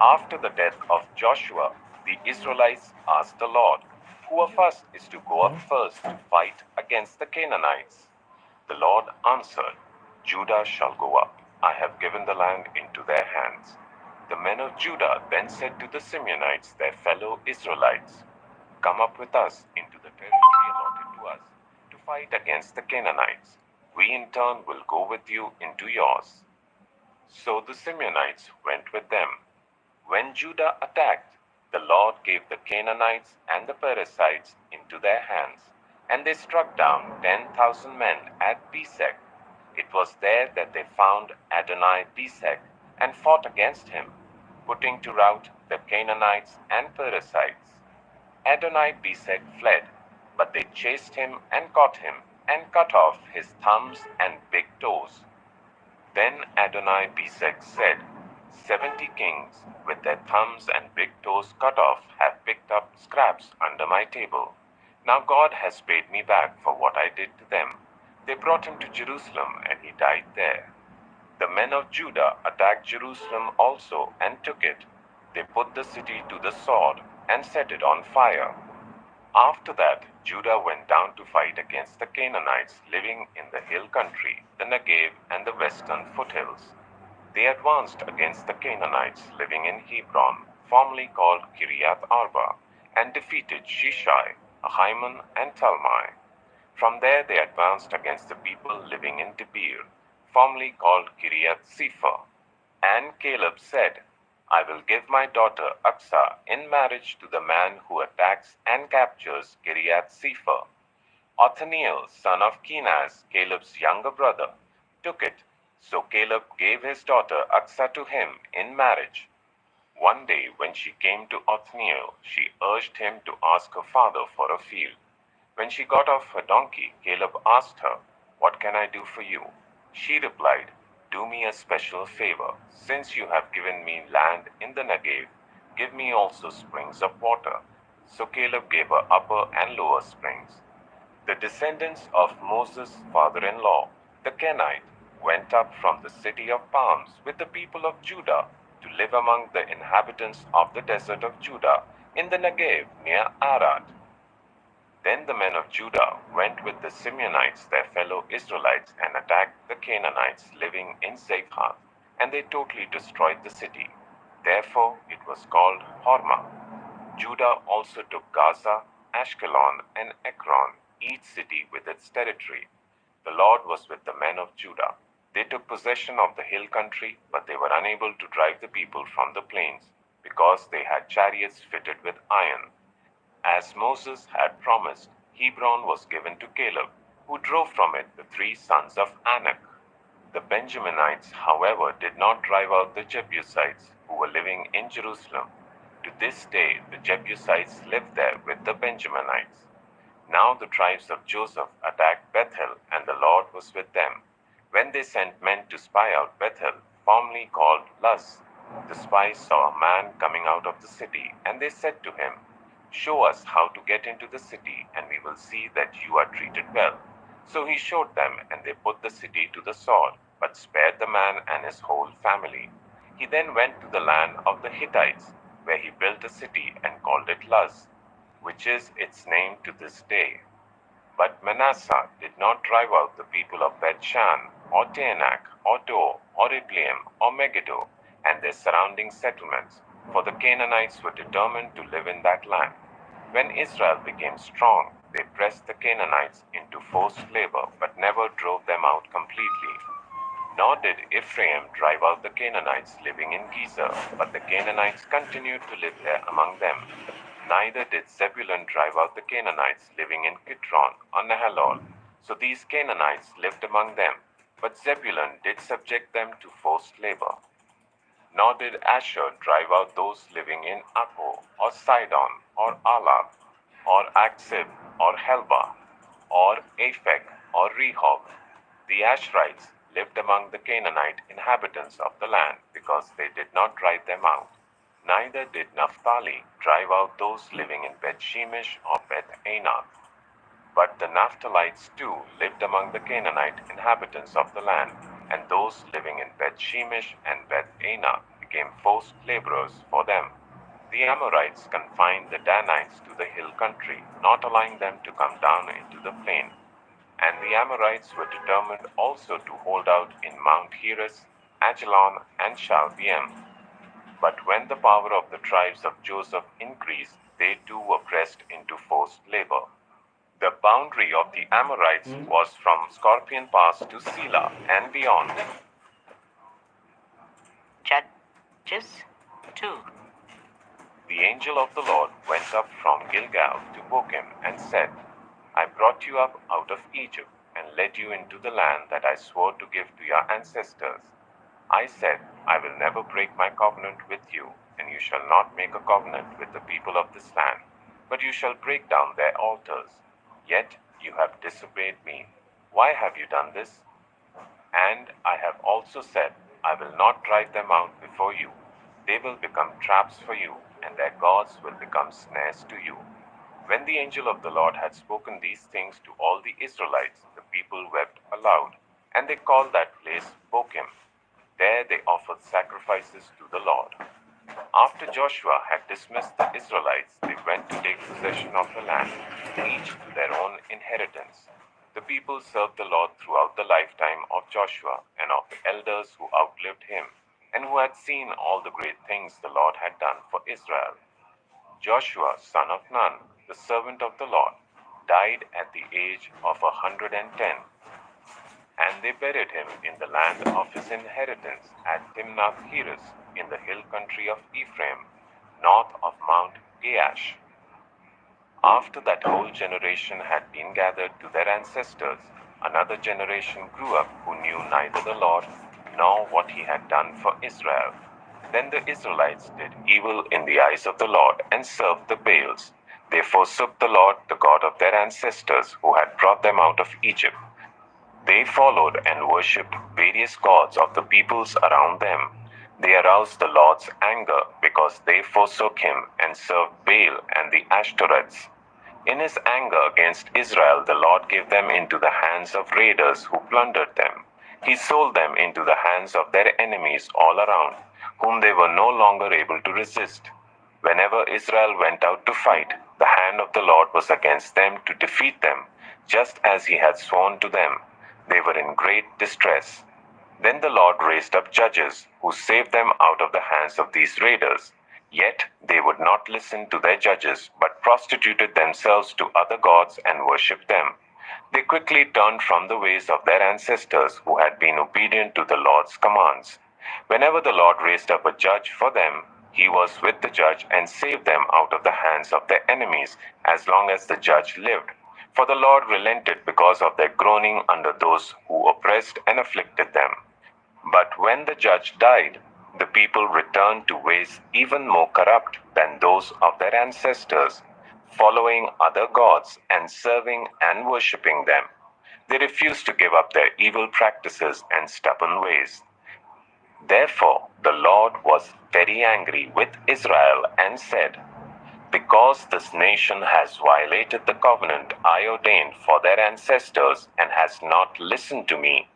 After the death of Joshua, the Israelites asked the Lord, "Who of us is to go up first to fight against the Canaanites?" The Lord answered, "Judah shall go up. I have given the land into their hands." The men of Judah then said to the Simeonites, their fellow Israelites, "Come up with us into the territory allotted to us to fight against the Canaanites. We in turn will go with you into yours." So the Simeonites went with them. When Judah attacked, the Lord gave the Canaanites and the Perizzites into their hands, and they struck down 10,000 men at Bezek. It was there that they found Adoni-Bezek and fought against him, putting to rout the Canaanites and Perizzites. Adoni-Bezek fled, but they chased him and caught him, and cut off his thumbs and big toes. Then Adoni-Bezek said, 70 kings with their thumbs and big toes cut off have picked up scraps under my table. Now God has paid me back for what I did to them. They brought him to Jerusalem, and he died there. The men of Judah attacked Jerusalem also and took it. They put the city to the sword and set it on fire. After that, Judah went down to fight against the Canaanites living in the hill country, the Negev and the western foothills. They advanced against the Canaanites living in Hebron, formerly called Kiriath Arba, and defeated Shishai, Ahiman, and Talmai. From there they advanced against the people living in Debir, formerly called Kiriath Sepher. And Caleb said, "I will give my daughter Aksa in marriage to the man who attacks and captures Kiriath Sepher." Othniel, son of Kenaz, Caleb's younger brother, took it. So Caleb gave his daughter Aksa to him in marriage. One day when she came to Othniel, she urged him to ask her father for a field. When she got off her donkey, Caleb asked her, "What can I do for you?" She replied, "Do me a special favor. Since you have given me land in the Negev, give me also springs of water." So Caleb gave her upper and lower springs. The descendants of Moses' father-in-law, the Kenite, went up from the city of palms with the people of Judah to live among the inhabitants of the desert of Judah in the Negev near Arad. Then the men of Judah went with the Simeonites, their fellow Israelites, and attacked the Canaanites living in Zephath, and they totally destroyed the city. Therefore it was called Hormah. Judah also took Gaza, Ashkelon, and Ekron, each city with its territory. The Lord was with the men of Judah. They took possession of the hill country, but they were unable to drive the people from the plains, because they had chariots fitted with iron. As Moses had promised, Hebron was given to Caleb, who drove from it the 3 sons of Anak. The Benjaminites, however, did not drive out the Jebusites who were living in Jerusalem. To this day, the Jebusites live there with the Benjaminites. Now the tribes of Joseph attacked Bethel, and the Lord was with them. When they sent men to spy out Bethel, formerly called Luz, the spies saw a man coming out of the city, and they said to him, "Show us how to get into the city, and we will see that you are treated well." So he showed them, and they put the city to the sword, but spared the man and his whole family. He then went to the land of the Hittites, where he built a city and called it Luz, which is its name to this day. But Manasseh did not drive out the people of Beth-shan, or Taanach, or Dor, or Ibleam, or Megiddo, and their surrounding settlements, for the Canaanites were determined to live in that land. When Israel became strong, they pressed the Canaanites into forced labor, but never drove them out completely. Nor did Ephraim drive out the Canaanites living in Gezer, but the Canaanites continued to live there among them. Neither did Zebulun drive out the Canaanites living in Kitron or Nahalol. So these Canaanites lived among them, but Zebulun did subject them to forced labor. Nor did Asher drive out those living in Akko, or Sidon, or Alab, or Aksib, or Helba, or Aphek, or Rehob. The Asherites lived among the Canaanite inhabitants of the land, because they did not drive them out. Neither did Naphtali drive out those living in Beth-shemesh or Beth-anath. But the Naphtalites too lived among the Canaanite inhabitants of the land, and those living in Beth-shemesh and Beth-anath became forced laborers for them. The Amorites confined the Danites to the hill country, not allowing them to come down into the plain. And the Amorites were determined also to hold out in Mount Heres, Ajalon, and Shalbiam. But when the power of the tribes of Joseph increased, they too were pressed into forced labor. The boundary of the Amorites was from Scorpion Pass to Selah and beyond. Judges 2. The angel of the Lord went up from Gilgal to Bochim and said, I brought you up out of Egypt and led you into the land that I swore to give to your ancestors. I said, I will never break my covenant with you, and you shall not make a covenant with the people of this land, but you shall break down their altars. Yet you have disobeyed me. Why have you done this? And I have also said, I will not drive them out before you. They will become traps for you, and their gods will become snares to you. When the angel of the Lord had spoken these things to all the Israelites, the people wept aloud, and they called that place Bochim. There they offered sacrifices to the Lord. After Joshua had dismissed the Israelites, they went to take possession of the land, each to their own inheritance. The people served the Lord throughout the lifetime of Joshua and of the elders who outlived him, and who had seen all the great things the Lord had done for Israel. Joshua, son of Nun, the servant of the Lord, died at the age of 110, and they buried him in the land of his inheritance at Timnath-Heres in the hill country of Ephraim, north of Mount Gaash. After that whole generation had been gathered to their ancestors, another generation grew up who knew neither the Lord nor what he had done for Israel. Then the Israelites did evil in the eyes of the Lord and served the Baals. They forsook the Lord, the God of their ancestors, who had brought them out of Egypt. They followed and worshipped various gods of the peoples around them. They aroused the Lord's anger because they forsook him and served Baal and the Ashtoreths. In his anger against Israel, the Lord gave them into the hands of raiders who plundered them. He sold them into the hands of their enemies all around, whom they were no longer able to resist. Whenever Israel went out to fight, the hand of the Lord was against them to defeat them, just as he had sworn to them. They were in great distress. Then the Lord raised up judges who saved them out of the hands of these raiders. Yet they would not listen to their judges, but prostituted themselves to other gods and worshipped them. They quickly turned from the ways of their ancestors who had been obedient to the Lord's commands. Whenever the Lord raised up a judge for them, he was with the judge and saved them out of the hands of their enemies as long as the judge lived. For the Lord relented because of their groaning under those who oppressed and afflicted them. But when the judge died, the people returned to ways even more corrupt than those of their ancestors, following other gods and serving and worshipping them. They refused to give up their evil practices and stubborn ways. Therefore, the Lord was very angry with Israel and said, because this nation has violated the covenant I ordained for their ancestors and has not listened to me,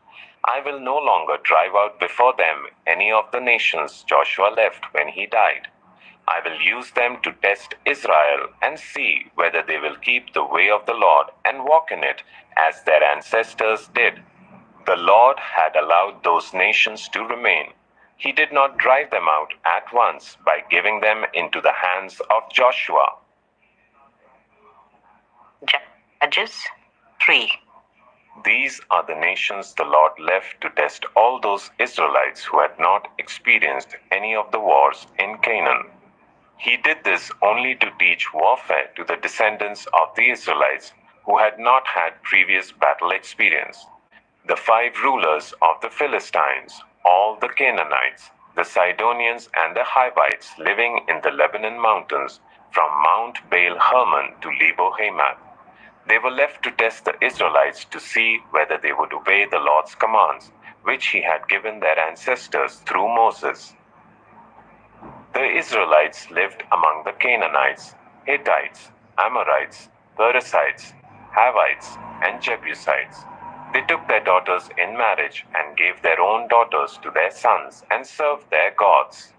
I will no longer drive out before them any of the nations Joshua left when he died. I will use them to test Israel and see whether they will keep the way of the Lord and walk in it as their ancestors did. The Lord had allowed those nations to remain. He did not drive them out at once by giving them into the hands of Joshua. Judges 3. These are the nations the Lord left to test all those Israelites who had not experienced any of the wars in Canaan. He did this only to teach warfare to the descendants of the Israelites who had not had previous battle experience. The 5 rulers of the Philistines, all the Canaanites, the Sidonians and the Hivites living in the Lebanon mountains from Mount Baal Hermon to Lebo Hamath. They were left to test the Israelites to see whether they would obey the Lord's commands, which he had given their ancestors through Moses. The Israelites lived among the Canaanites, Hittites, Amorites, Perizzites, Hivites, and Jebusites. They took their daughters in marriage and gave their own daughters to their sons and served their gods.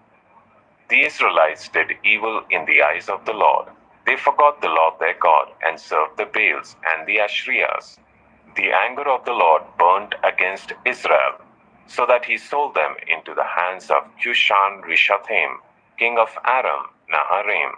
The Israelites did evil in the eyes of the Lord. They forgot the Lord their God and served the Baals and the Asheriahs. The anger of the Lord burned against Israel, so that he sold them into the hands of Cushan-Rishathaim, king of Aram Naharaim,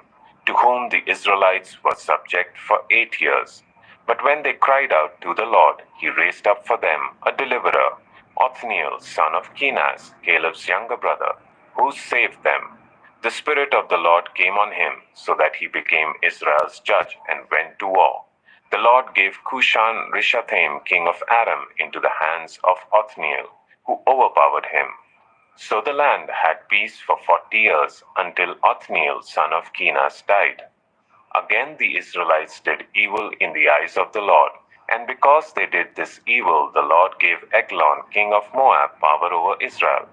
to whom the Israelites were subject for 8 years. But when they cried out to the Lord, he raised up for them a deliverer, Othniel, son of Kenaz, Caleb's younger brother, who saved them. The Spirit of the Lord came on him, so that he became Israel's judge and went to war. The Lord gave Cushan-Rishathaim, king of Aram, into the hands of Othniel, who overpowered him. So the land had peace for 40 years, until Othniel, son of Kenaz, died. Again the Israelites did evil in the eyes of the Lord, and because they did this evil, the Lord gave Eglon, king of Moab, power over Israel.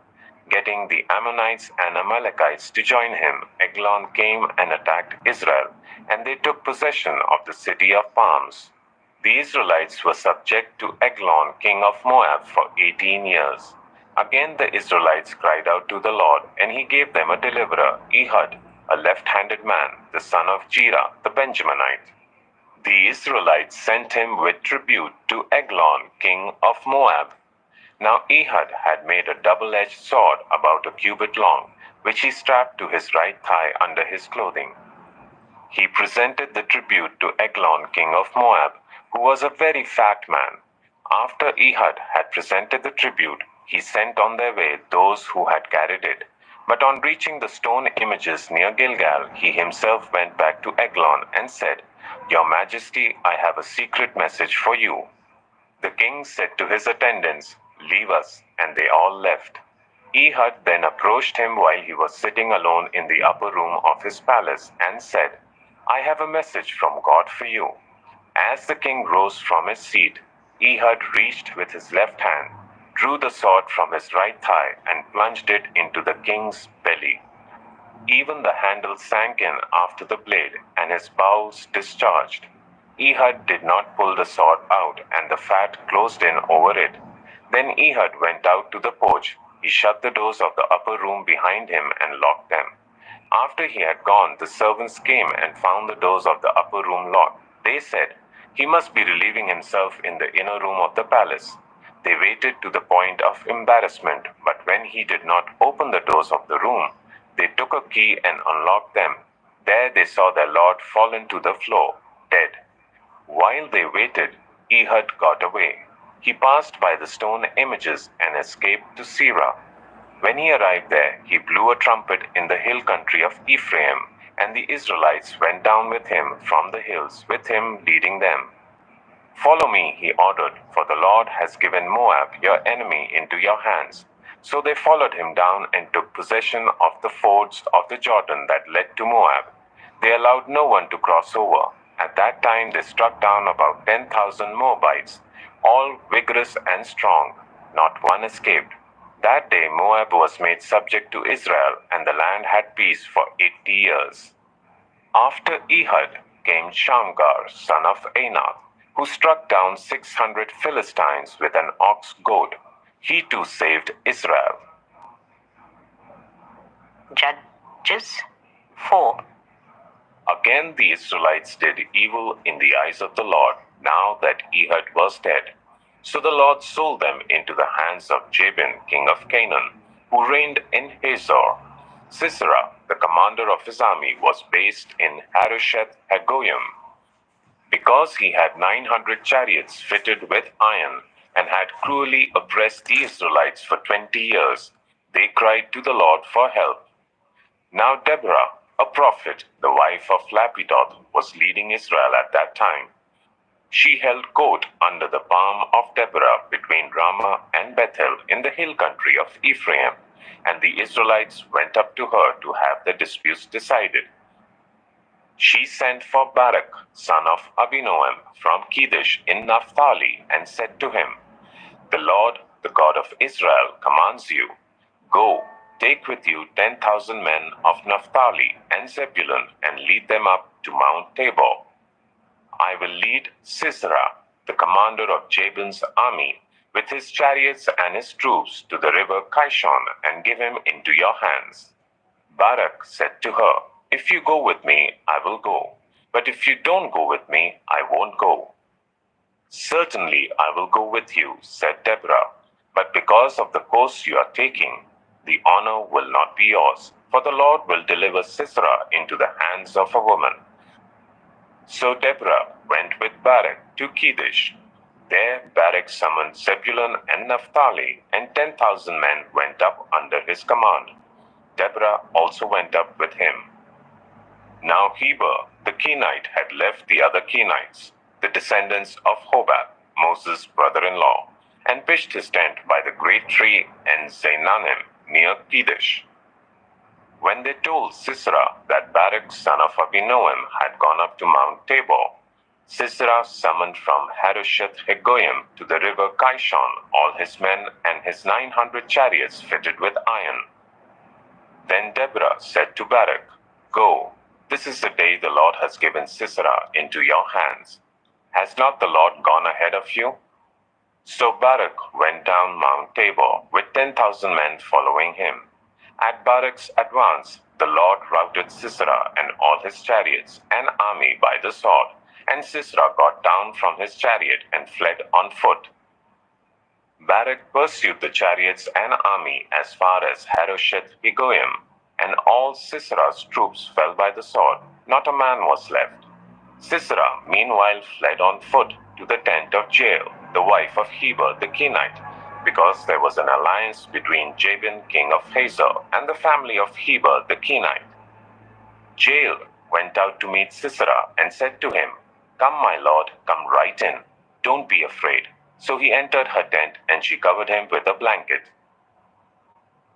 Getting the Ammonites and Amalekites to join him, Eglon came and attacked Israel, and they took possession of the city of palms. The Israelites were subject to Eglon, king of Moab, for 18 years. Again the Israelites cried out to the Lord, and he gave them a deliverer, Ehud, a left-handed man, the son of Jerah, the Benjaminite. The Israelites sent him with tribute to Eglon, king of Moab. Now Ehud had made a double-edged sword about a cubit long, which he strapped to his right thigh under his clothing. He presented the tribute to Eglon, king of Moab, who was a very fat man. After Ehud had presented the tribute, he sent on their way those who had carried it. But on reaching the stone images near Gilgal, he himself went back to Eglon and said, "Your Majesty, I have a secret message for you." The king said to his attendants, "Leave us," and they all left. Ehud then approached him while he was sitting alone in the upper room of his palace and said, "I have a message from God for you." As the king rose from his seat, Ehud reached with his left hand, drew the sword from his right thigh, and plunged it into the king's belly. Even the handle sank in after the blade, and his bowels discharged. Ehud did not pull the sword out, and the fat closed in over it. Then Ehud went out to the porch. He shut the doors of the upper room behind him and locked them. After he had gone, the servants came and found the doors of the upper room locked. They said, "He must be relieving himself in the inner room of the palace." They waited to the point of embarrassment, but when he did not open the doors of the room, they took a key and unlocked them. There they saw their lord fallen to the floor, dead. While they waited, Ehud got away. He passed by the stone images and escaped to Seirah. When he arrived there, he blew a trumpet in the hill country of Ephraim, and the Israelites went down with him from the hills, with him leading them. "Follow me," he ordered, "for the Lord has given Moab, your enemy, into your hands." So they followed him down and took possession of the fords of the Jordan that led to Moab. They allowed no one to cross over. At that time they struck down about 10,000 Moabites, all vigorous and strong. Not one escaped. That day Moab was made subject to Israel, and the land had peace for 80 years. After Ehud came Shamgar, son of Anath, who struck down 600 Philistines with an ox goad. He too saved Israel. Judges 4. Again the Israelites did evil in the eyes of the Lord, now that Ehud was dead. So the Lord sold them into the hands of Jabin, king of Canaan, who reigned in Hazor. Sisera, the commander of his army, was based in Harosheth Hagoyim. Because he had 900 chariots fitted with iron, and had cruelly oppressed the Israelites for 20 years, they cried to the Lord for help. Now Deborah, a prophet, the wife of Lapidoth, was leading Israel at that time. She held court under the palm of Deborah between Ramah and Bethel in the hill country of Ephraim, and the Israelites went up to her to have the disputes decided. She sent for Barak, son of Abinoam, from Kedesh in Naphtali, and said to him, "The Lord, the God of Israel, commands you, go, take with you 10,000 men of Naphtali and Zebulun, and lead them up to Mount Tabor. I will lead Sisera, the commander of Jabin's army, with his chariots and his troops to the river Kishon, and give him into your hands. Barak said to her, "If you go with me, I will go. But if you don't go with me, I won't go." "Certainly I will go with you," said Deborah. "But because of the course you are taking, the honor will not be yours, for the Lord will deliver Sisera into the hands of a woman." So Deborah went with Barak to Kedesh. There Barak summoned Zebulun and Naphtali, and 10,000 men went up under his command. Deborah also went up with him. Now Heber the Kenite had left the other Kenites, the descendants of Hobab, Moses' brother-in-law, and pitched his tent by the great tree En Zainanim near Kedesh. When they told Sisera that Barak son of Abinoam had gone up to Mount Tabor, Sisera summoned from Harosheth Hagoyim to the river Kishon all his men and his 900 chariots fitted with iron. Then Deborah said to Barak, "Go, this is the day the Lord has given Sisera into your hands. Has not the Lord gone ahead of you?" So Barak went down Mount Tabor with 10,000 men following him. At Barak's advance, the Lord routed Sisera and all his chariots and army by the sword, and Sisera got down from his chariot and fled on foot. Barak pursued the chariots and army as far as Harosheth Hagoyim, and all Sisera's troops fell by the sword. Not a man was left. Sisera meanwhile fled on foot to the tent of Jael, the wife of Heber the Kenite, because there was an alliance between Jabin king of Hazor and the family of Heber the Kenite. Jael went out to meet Sisera and said to him, "Come, my lord, come right in. Don't be afraid." So he entered her tent, and she covered him with a blanket.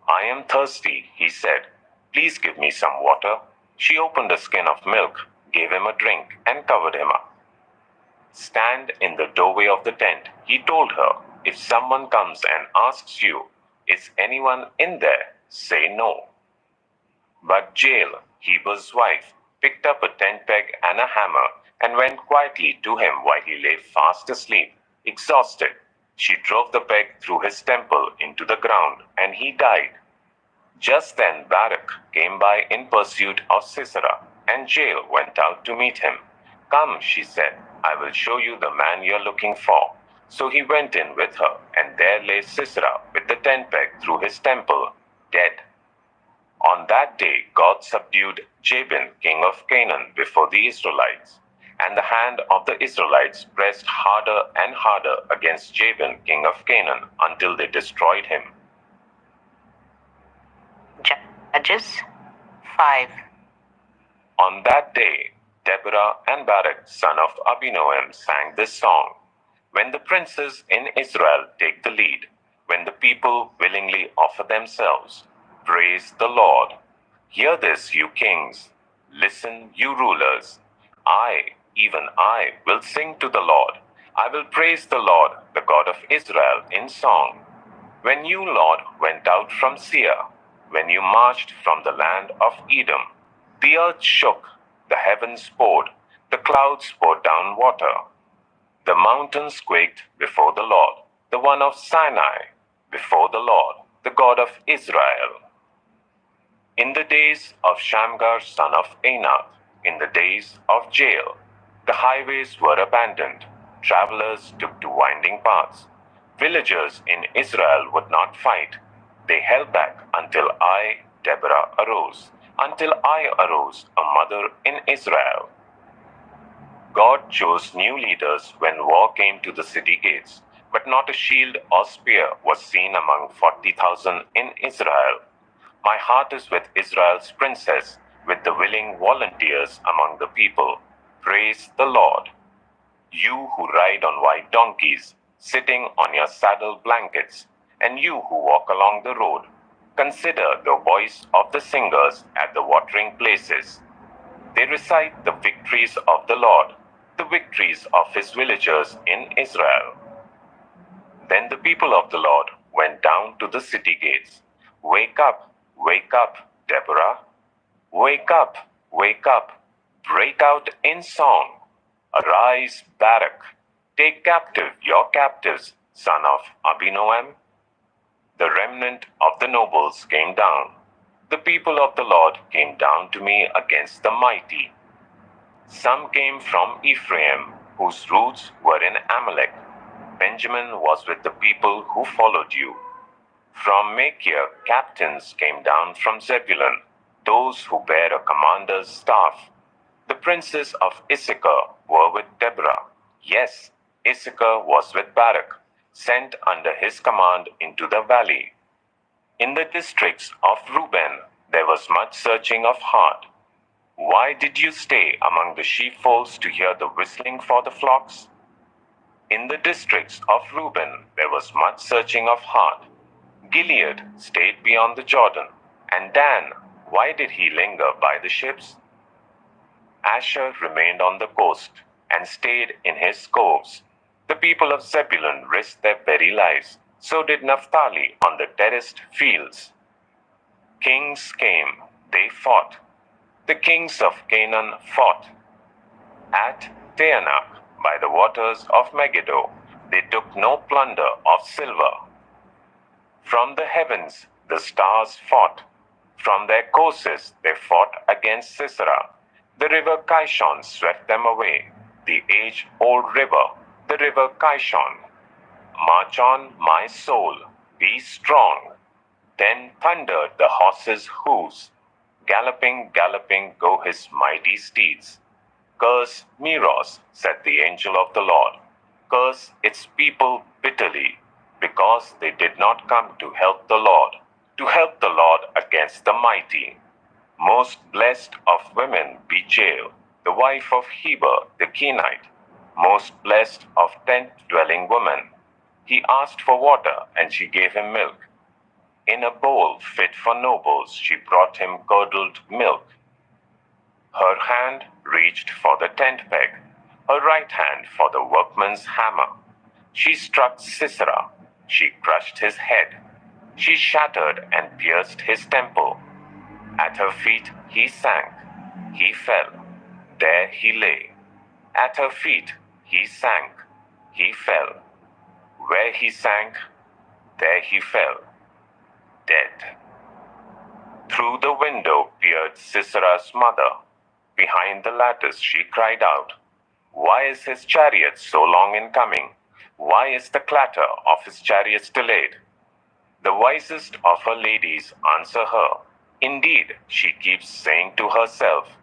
"I am thirsty," he said. "Please give me some water." She opened a skin of milk, gave him a drink, and covered him up. "Stand in the doorway of the tent," he told her. "If someone comes and asks you, 'Is anyone in there?' say no." But Jael, Heber's wife, picked up a tent peg and a hammer and went quietly to him while he lay fast asleep, exhausted. She drove the peg through his temple into the ground, and he died. Just then Barak came by in pursuit of Sisera, and Jael went out to meet him. "Come," she said, "I will show you the man you're looking for." So he went in with her, and there lay Sisera with the tent peg through his temple, dead. On that day God subdued Jabin king of Canaan before the Israelites, and the hand of the Israelites pressed harder and harder against Jabin king of Canaan until they destroyed him. Judges 5. On that day, Deborah and Barak son of Abinoam sang this song. When the princes in Israel take the lead, when the people willingly offer themselves, praise the Lord. Hear this, you kings. Listen, you rulers. I, even I, will sing to the Lord. I will praise the Lord, the God of Israel, in song. When you, Lord, went out from Seir, when you marched from the land of Edom, the earth shook, the heavens poured, the clouds poured down water. The mountains quaked before the Lord, the one of Sinai, before the Lord, the God of Israel. In the days of Shamgar son of Anath, in the days of Jael, the highways were abandoned. Travelers took to winding paths. Villagers in Israel would not fight. They held back until I, Deborah, arose, until I arose, a mother in Israel. God chose new leaders when war came to the city gates, but not a shield or spear was seen among 40,000 in Israel. My heart is with Israel's princess, with the willing volunteers among the people. Praise the Lord. You who ride on white donkeys, sitting on your saddle blankets, and you who walk along the road, consider the voice of the singers at the watering places. They recite the victories of the Lord, the victories of his villagers in Israel. Then the people of the Lord went down to the city gates. Wake up, Deborah. Wake up, break out in song. Arise, Barak. Take captive your captives, son of Abinoam. The remnant of the nobles came down. The people of the Lord came down to me against the mighty. Some came from Ephraim, whose roots were in Amalek. Benjamin was with the people who followed you. From Machir, captains came down from Zebulun, those who bear a commander's staff. The princes of Issachar were with Deborah. Yes, Issachar was with Barak, sent under his command into the valley. In the districts of Reuben, there was much searching of heart. Why did you stay among the sheepfolds to hear the whistling for the flocks? In the districts of Reuben, there was much searching of heart. Gilead stayed beyond the Jordan, and Dan, why did he linger by the ships? Asher remained on the coast and stayed in his coves. The people of Zebulun risked their very lives. So did Naphtali on the terraced fields. Kings came, they fought. The kings of Canaan fought. At Taanach, by the waters of Megiddo, they took no plunder of silver. From the heavens the stars fought. From their courses they fought against Sisera. The river Kishon swept them away, the age-old river, the river Kishon. March on, my soul, be strong. Then thundered the horses' hoofs. Galloping, galloping go his mighty steeds. Curse Meroz, said the angel of the Lord. Curse its people bitterly, because they did not come to help the Lord against the mighty. Most blessed of women be Jael, the wife of Heber the Kenite. Most blessed of tent-dwelling women. He asked for water, and she gave him milk. In a bowl fit for nobles, she brought him curdled milk. Her hand reached for the tent peg, her right hand for the workman's hammer. She struck Sisera, she crushed his head. She shattered and pierced his temple. At her feet he sank, he fell. There he lay. At her feet he sank, he fell. Where he sank, there he fell, dead. Through the window peered Sisera's mother. Behind the lattice she cried out, "Why is his chariot so long in coming? Why is the clatter of his chariots delayed?" The wisest of her ladies answer her. Indeed, she keeps saying to herself,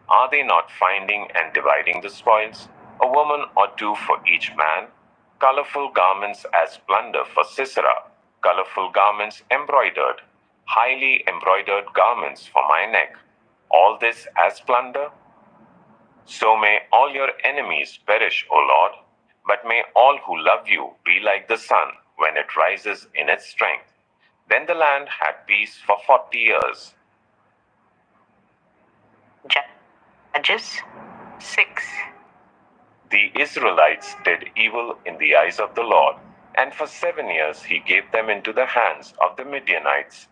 "Are they not finding and dividing the spoils? A woman or two for each man? Colorful garments as plunder for Sisera, colorful garments embroidered, highly embroidered garments for my neck. All this as plunder? So may all your enemies perish, O Lord, but may all who love you be like the sun when it rises in its strength." Then the land had peace for 40 years. Judges 6. The Israelites did evil in the eyes of the Lord, and for 7 years he gave them into the hands of the Midianites.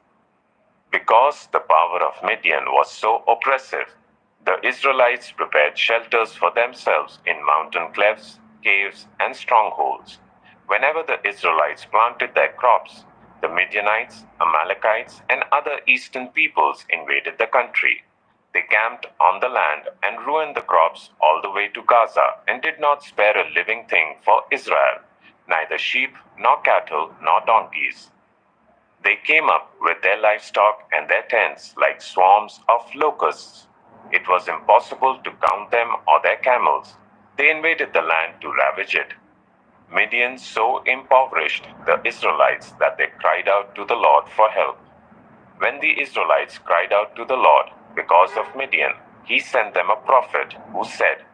Because the power of Midian was so oppressive, the Israelites prepared shelters for themselves in mountain clefts, caves, and strongholds. Whenever the Israelites planted their crops, the Midianites, Amalekites, and other eastern peoples invaded the country. They camped on the land and ruined the crops all the way to Gaza and did not spare a living thing for Israel, neither sheep, nor cattle, nor donkeys. They came up with their livestock and their tents like swarms of locusts. It was impossible to count them or their camels. They invaded the land to ravage it. Midian so impoverished the Israelites that they cried out to the Lord for help. When the Israelites cried out to the Lord because of Midian, he sent them a prophet who said,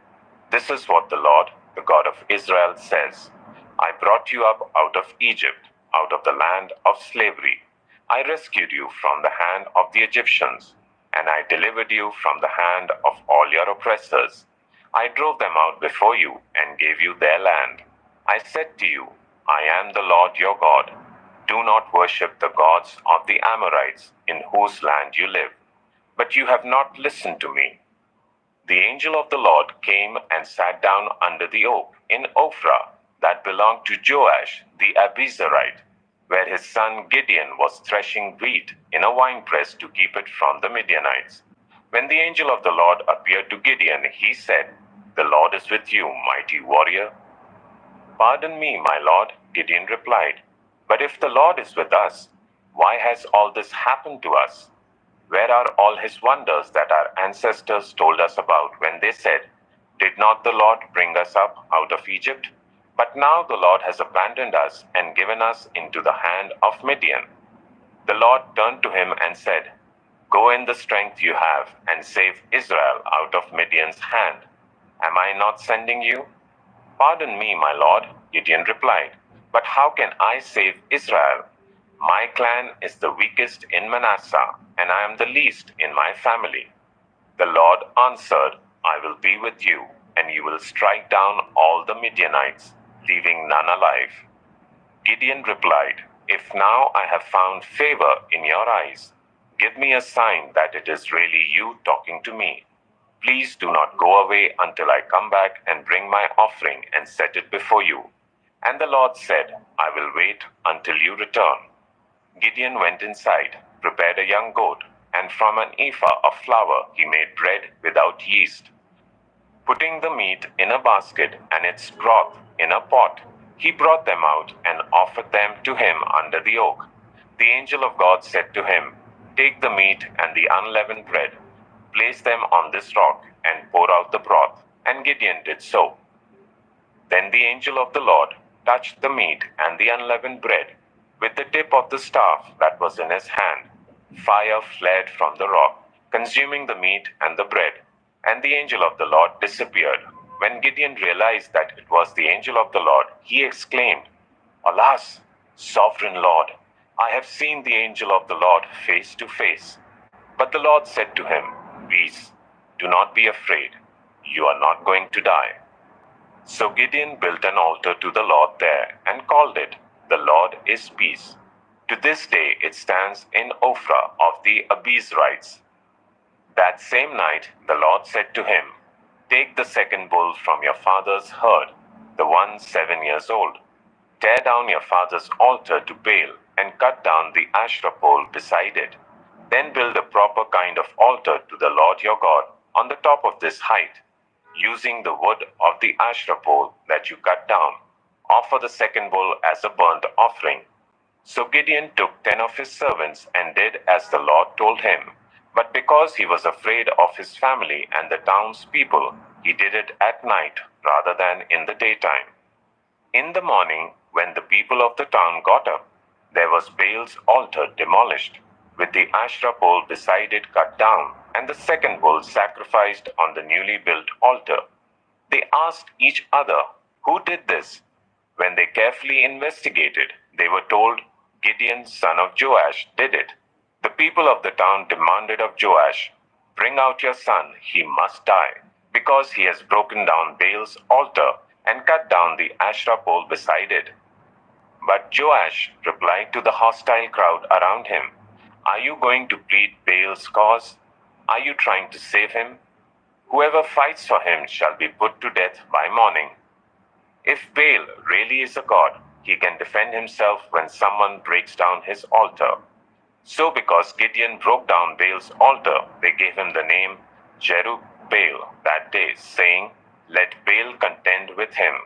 "This is what the Lord, the God of Israel, says. I brought you up out of Egypt, out of the land of slavery. I rescued you from the hand of the Egyptians, and I delivered you from the hand of all your oppressors. I drove them out before you and gave you their land. I said to you, I am the Lord your God. Do not worship the gods of the Amorites in whose land you live. But you have not listened to me." The angel of the Lord came and sat down under the oak in Ophrah that belonged to Joash the Abiezrite. where his son Gideon was threshing wheat in a winepress to keep it from the Midianites. When the angel of the Lord appeared to Gideon, he said, "The Lord is with you, mighty warrior." "Pardon me, my lord," Gideon replied, "but if the Lord is with us, why has all this happened to us? Where are all his wonders that our ancestors told us about when they said, 'Did not the Lord bring us up out of Egypt?' But now the Lord has abandoned us and given us into the hand of Midian." The Lord turned to him and said, "Go in the strength you have and save Israel out of Midian's hand. Am I not sending you?" "Pardon me, my lord," Gideon replied, "but how can I save Israel? My clan is the weakest in Manasseh, and I am the least in my family." The Lord answered, "I will be with you, and you will strike down all the Midianites, leaving none alive." Gideon replied, "If now I have found favor in your eyes, give me a sign that it is really you talking to me. Please do not go away until I come back and bring my offering and set it before you." And the Lord said, "I will wait until you return." Gideon went inside, prepared a young goat, and from an ephah of flour he made bread without yeast. Putting the meat in a basket and its broth in a pot, he brought them out and offered them to him under the oak. The angel of God said to him, "Take the meat and the unleavened bread, place them on this rock, and pour out the broth." And Gideon did so. Then the angel of the Lord touched the meat and the unleavened bread with the tip of the staff that was in his hand. Fire flared from the rock, consuming the meat and the bread, and the angel of the Lord disappeared. When Gideon realized that it was the angel of the Lord, he exclaimed, "Alas, sovereign Lord, I have seen the angel of the Lord face to face." But the Lord said to him, "Peace, do not be afraid. You are not going to die." So Gideon built an altar to the Lord there and called it, "The Lord is Peace." To this day it stands in Ophrah of the Abiezrites. That same night the Lord said to him, "Take the second bull from your father's herd, the one 7 years old. Tear down your father's altar to Baal and cut down the Asherah pole beside it. Then build a proper kind of altar to the Lord your God on the top of this height, using the wood of the Asherah pole that you cut down. Offer the second bull as a burnt offering." So Gideon took 10 of his servants and did as the Lord told him. But because he was afraid of his family and the townspeople, he did it at night rather than in the daytime. In the morning, when the people of the town got up, there was Baal's altar demolished, with the Asherah pole beside it cut down, and the second bull sacrificed on the newly built altar. They asked each other, "Who did this?" When they carefully investigated, they were told, "Gideon, son of Joash, did it." The people of the town demanded of Joash, "Bring out your son, he must die, because he has broken down Baal's altar and cut down the Asherah pole beside it." But Joash replied to the hostile crowd around him, "Are you going to plead Baal's cause? Are you trying to save him? Whoever fights for him shall be put to death by morning. If Baal really is a god, he can defend himself when someone breaks down his altar." So because Gideon broke down Baal's altar, they gave him the name Jerubbaal that day, saying, "Let Baal contend with him."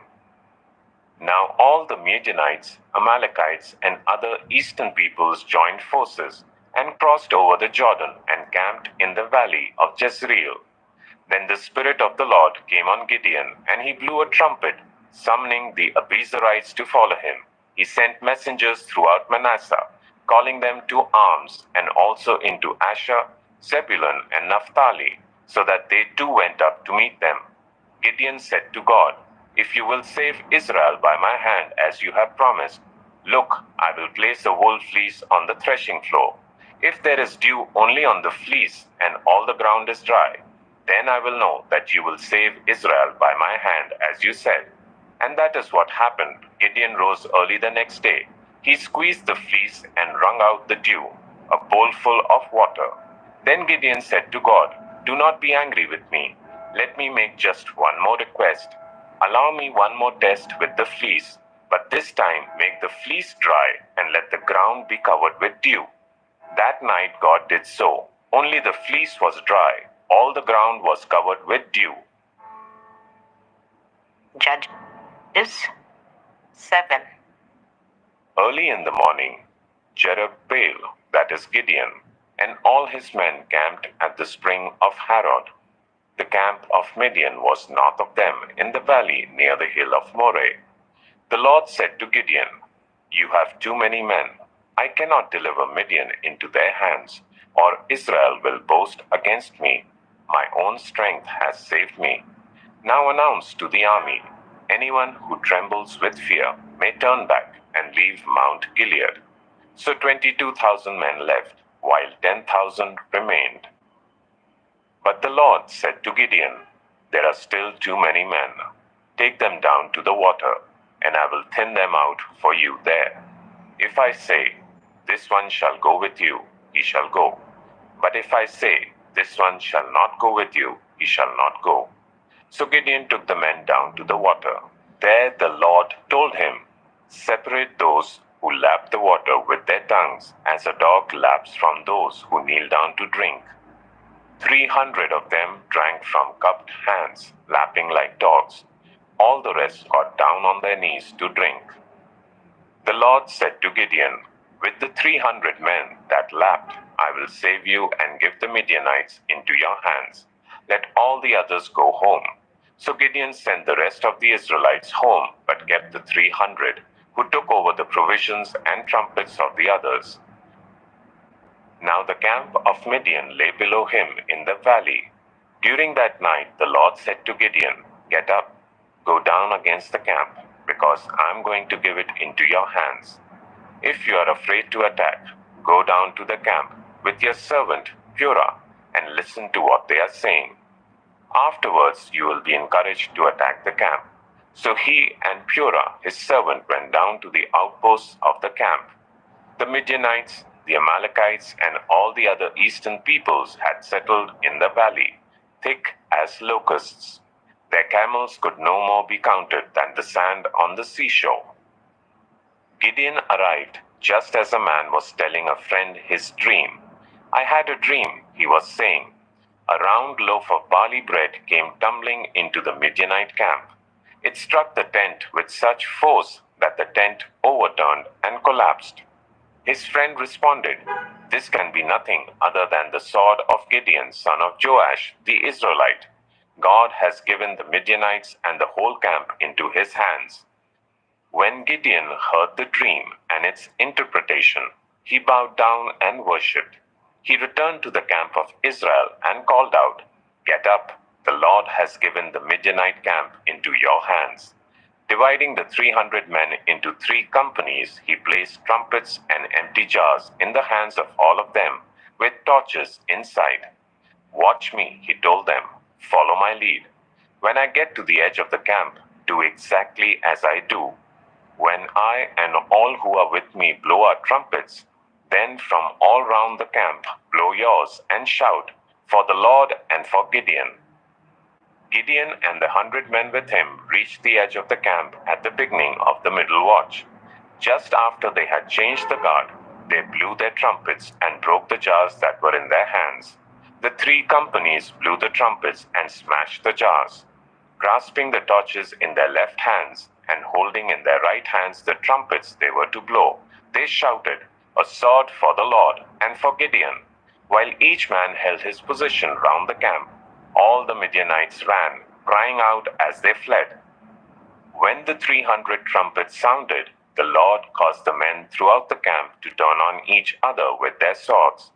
Now all the Midianites, Amalekites, and other eastern peoples joined forces and crossed over the Jordan and camped in the valley of Jezreel. Then the Spirit of the Lord came on Gideon, and he blew a trumpet, summoning the Abiezrites to follow him. He sent messengers throughout Manasseh, calling them to arms, and also into Asher, Zebulun, and Naphtali, so that they too went up to meet them. Gideon said to God, "If you will save Israel by my hand as you have promised, look, I will place a wool fleece on the threshing floor. If there is dew only on the fleece and all the ground is dry, then I will know that you will save Israel by my hand as you said." And that is what happened. Gideon rose early the next day. He squeezed the fleece and wrung out the dew, a bowlful of water. Then Gideon said to God, "Do not be angry with me. Let me make just one more request. Allow me one more test with the fleece. But this time make the fleece dry, and let the ground be covered with dew. That night God did so. Only the fleece was dry. All the ground was covered with dew. Judges 7. Early in the morning, Jerubbaal, that is Gideon, and all his men camped at the spring of Harod. The camp of Midian was north of them in the valley near the hill of Moreh. The Lord said to Gideon, "You have too many men. I cannot deliver Midian into their hands, or Israel will boast against me. My own strength has saved me. Now announce to the army, anyone who trembles with fear may turn back and leave Mount Gilead." So 22,000 men left, while 10,000 remained. But the Lord said to Gideon, "There are still too many men. Take them down to the water, and I will thin them out for you there. If I say, 'This one shall go with you,' he shall go. But if I say, 'This one shall not go with you,' he shall not go." So Gideon took the men down to the water. There the Lord told him, "Separate those who lap the water with their tongues, as a dog laps from those who kneel down to drink." 300 of them drank from cupped hands, lapping like dogs. All the rest got down on their knees to drink. The Lord said to Gideon, "With the 300 men that lapped, I will save you and give the Midianites into your hands. Let all the others go home." So Gideon sent the rest of the Israelites home, but kept the 300, who took over the provisions and trumpets of the others. Now the camp of Midian lay below him in the valley. During that night the Lord said to Gideon, "Get up, go down against the camp, because I am going to give it into your hands. If you are afraid to attack, go down to the camp with your servant Purah and listen to what they are saying. Afterwards you will be encouraged to attack the camp." So he and Purah, his servant, went down to the outposts of the camp. The Midianites, the Amalekites, and all the other eastern peoples had settled in the valley, thick as locusts. Their camels could no more be counted than the sand on the seashore. Gideon arrived just as a man was telling a friend his dream. "I had a dream," he was saying. "A round loaf of barley bread came tumbling into the Midianite camp. It struck the tent with such force that the tent overturned and collapsed." His friend responded, "This can be nothing other than the sword of Gideon, son of Joash, the Israelite. God has given the Midianites and the whole camp into his hands." When Gideon heard the dream and its interpretation, he bowed down and worshipped. He returned to the camp of Israel and called out, "Get up, the Lord has given the Midianite camp into your hands." Dividing the 300 men into 3 companies, he placed trumpets and empty jars in the hands of all of them, with torches inside. "Watch me," he told them. "Follow my lead. When I get to the edge of the camp, do exactly as I do. When I and all who are with me blow our trumpets, then from all round the camp blow yours and shout, 'For the Lord and for Gideon.'" Gideon and the 100 men with him reached the edge of the camp at the beginning of the middle watch. Just after they had changed the guard, they blew their trumpets and broke the jars that were in their hands. The 3 companies blew the trumpets and smashed the jars. Grasping the torches in their left hands and holding in their right hands the trumpets they were to blow, they shouted, "A sword for the Lord and for Gideon," while each man held his position round the camp. All the Midianites ran, crying out as they fled. When the 300 trumpets sounded, the Lord caused the men throughout the camp to turn on each other with their swords.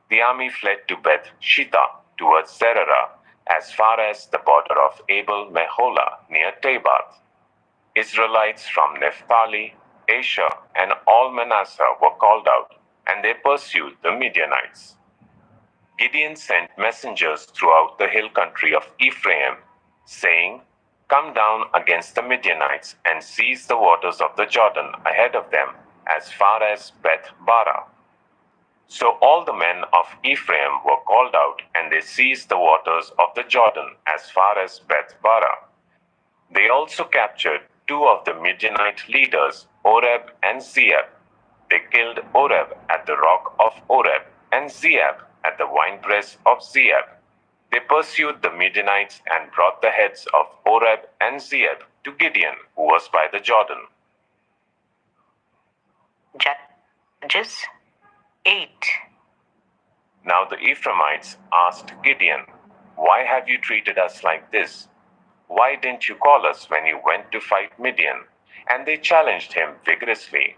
The army fled to Beth Shittah towards Zererah, as far as the border of Abel Meholah near Tabath. Israelites from Naphtali, Asher, and all Manasseh were called out, and they pursued the Midianites. Gideon sent messengers throughout the hill country of Ephraim, saying, "Come down against the Midianites and seize the waters of the Jordan ahead of them, as far as Beth Barah." So all the men of Ephraim were called out, and they seized the waters of the Jordan as far as Beth Barah. They also captured two of the Midianite leaders, Oreb and Zeeb. They killed Oreb at the rock of Oreb and Zeeb at the winepress of Zeeb. They pursued the Midianites and brought the heads of Oreb and Zeeb to Gideon, who was by the Jordan. Judges 8. Now the Ephraimites asked Gideon, "Why have you treated us like this? Why didn't you call us when you went to fight Midian?" And they challenged him vigorously.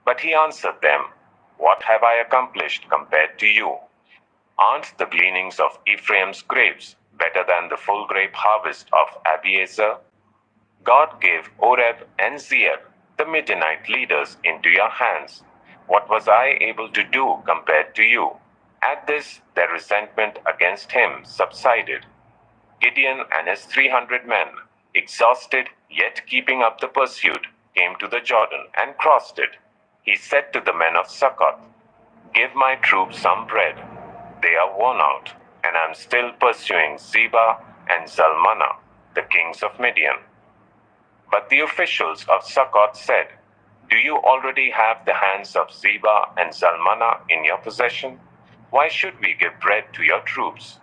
But he answered them, "What have I accomplished compared to you? Aren't the gleanings of Ephraim's grapes better than the full grape harvest of Abiezer? God gave Oreb and Zeeb, the Midianite leaders, into your hands. What was I able to do compared to you?" At this, their resentment against him subsided. Gideon and his 300 men, exhausted yet keeping up the pursuit, came to the Jordan and crossed it. He said to the men of Succoth, "Give my troops some bread. They are worn out, and I am still pursuing Zebah and Zalmunna, the kings of Midian." But the officials of Succoth said, "Do you already have the hands of Zebah and Zalmunna in your possession? Why should we give bread to your troops?"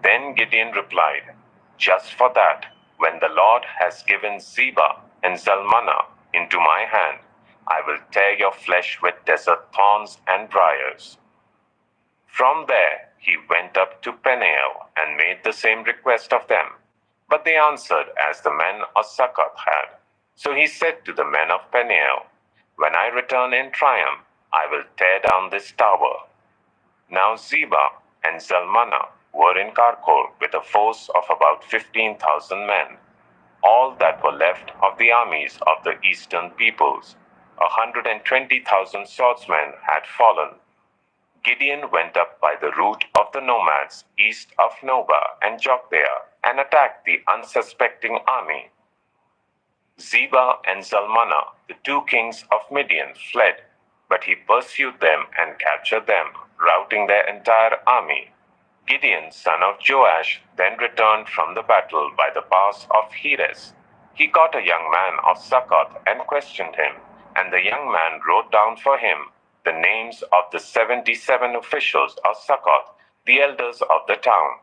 Then Gideon replied, "Just for that, when the Lord has given Zebah and Zalmunna into my hand, I will tear your flesh with desert thorns and briars." From there he went up to Peniel and made the same request of them. But they answered as the men of Succoth had. So he said to the men of Peniel, "When I return in triumph, I will tear down this tower." Now Zebah and Zalmunna were in Karkor with a force of about 15,000 men. All that were left of the armies of the eastern peoples, 120,000 swordsmen, had fallen. Gideon went up by the route of the nomads east of Nobah and Jokthea and attacked the unsuspecting army. Zebah and Zalmunna, the two kings of Midian, fled, but he pursued them and captured them, routing their entire army. Gideon, son of Joash, then returned from the battle by the pass of Heres. He caught a young man of Succoth and questioned him, and the young man wrote down for him the names of the 77 officials of Succoth, the elders of the town.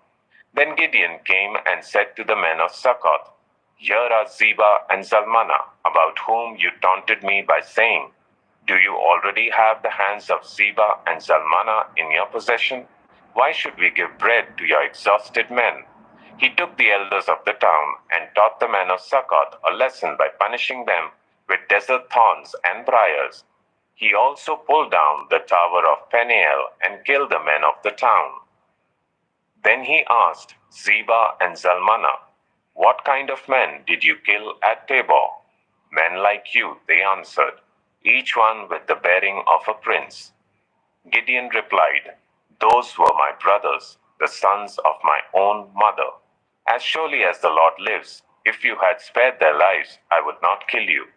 Then Gideon came and said to the men of Succoth, "Here are Zebah and Zalmunna, about whom you taunted me by saying, 'Do you already have the hands of Zebah and Zalmunna in your possession? Why should we give bread to your exhausted men?' He took the elders of the town and taught the men of Succoth a lesson by punishing them with desert thorns and briars. He also pulled down the tower of Peniel and killed the men of the town." Then he asked Zebah and Zalmunna, "What kind of men did you kill at Tabor?" "Men like you," they answered, "each one with the bearing of a prince." Gideon replied, "Those were my brothers, the sons of my own mother. As surely as the Lord lives, if you had spared their lives, I would not kill you."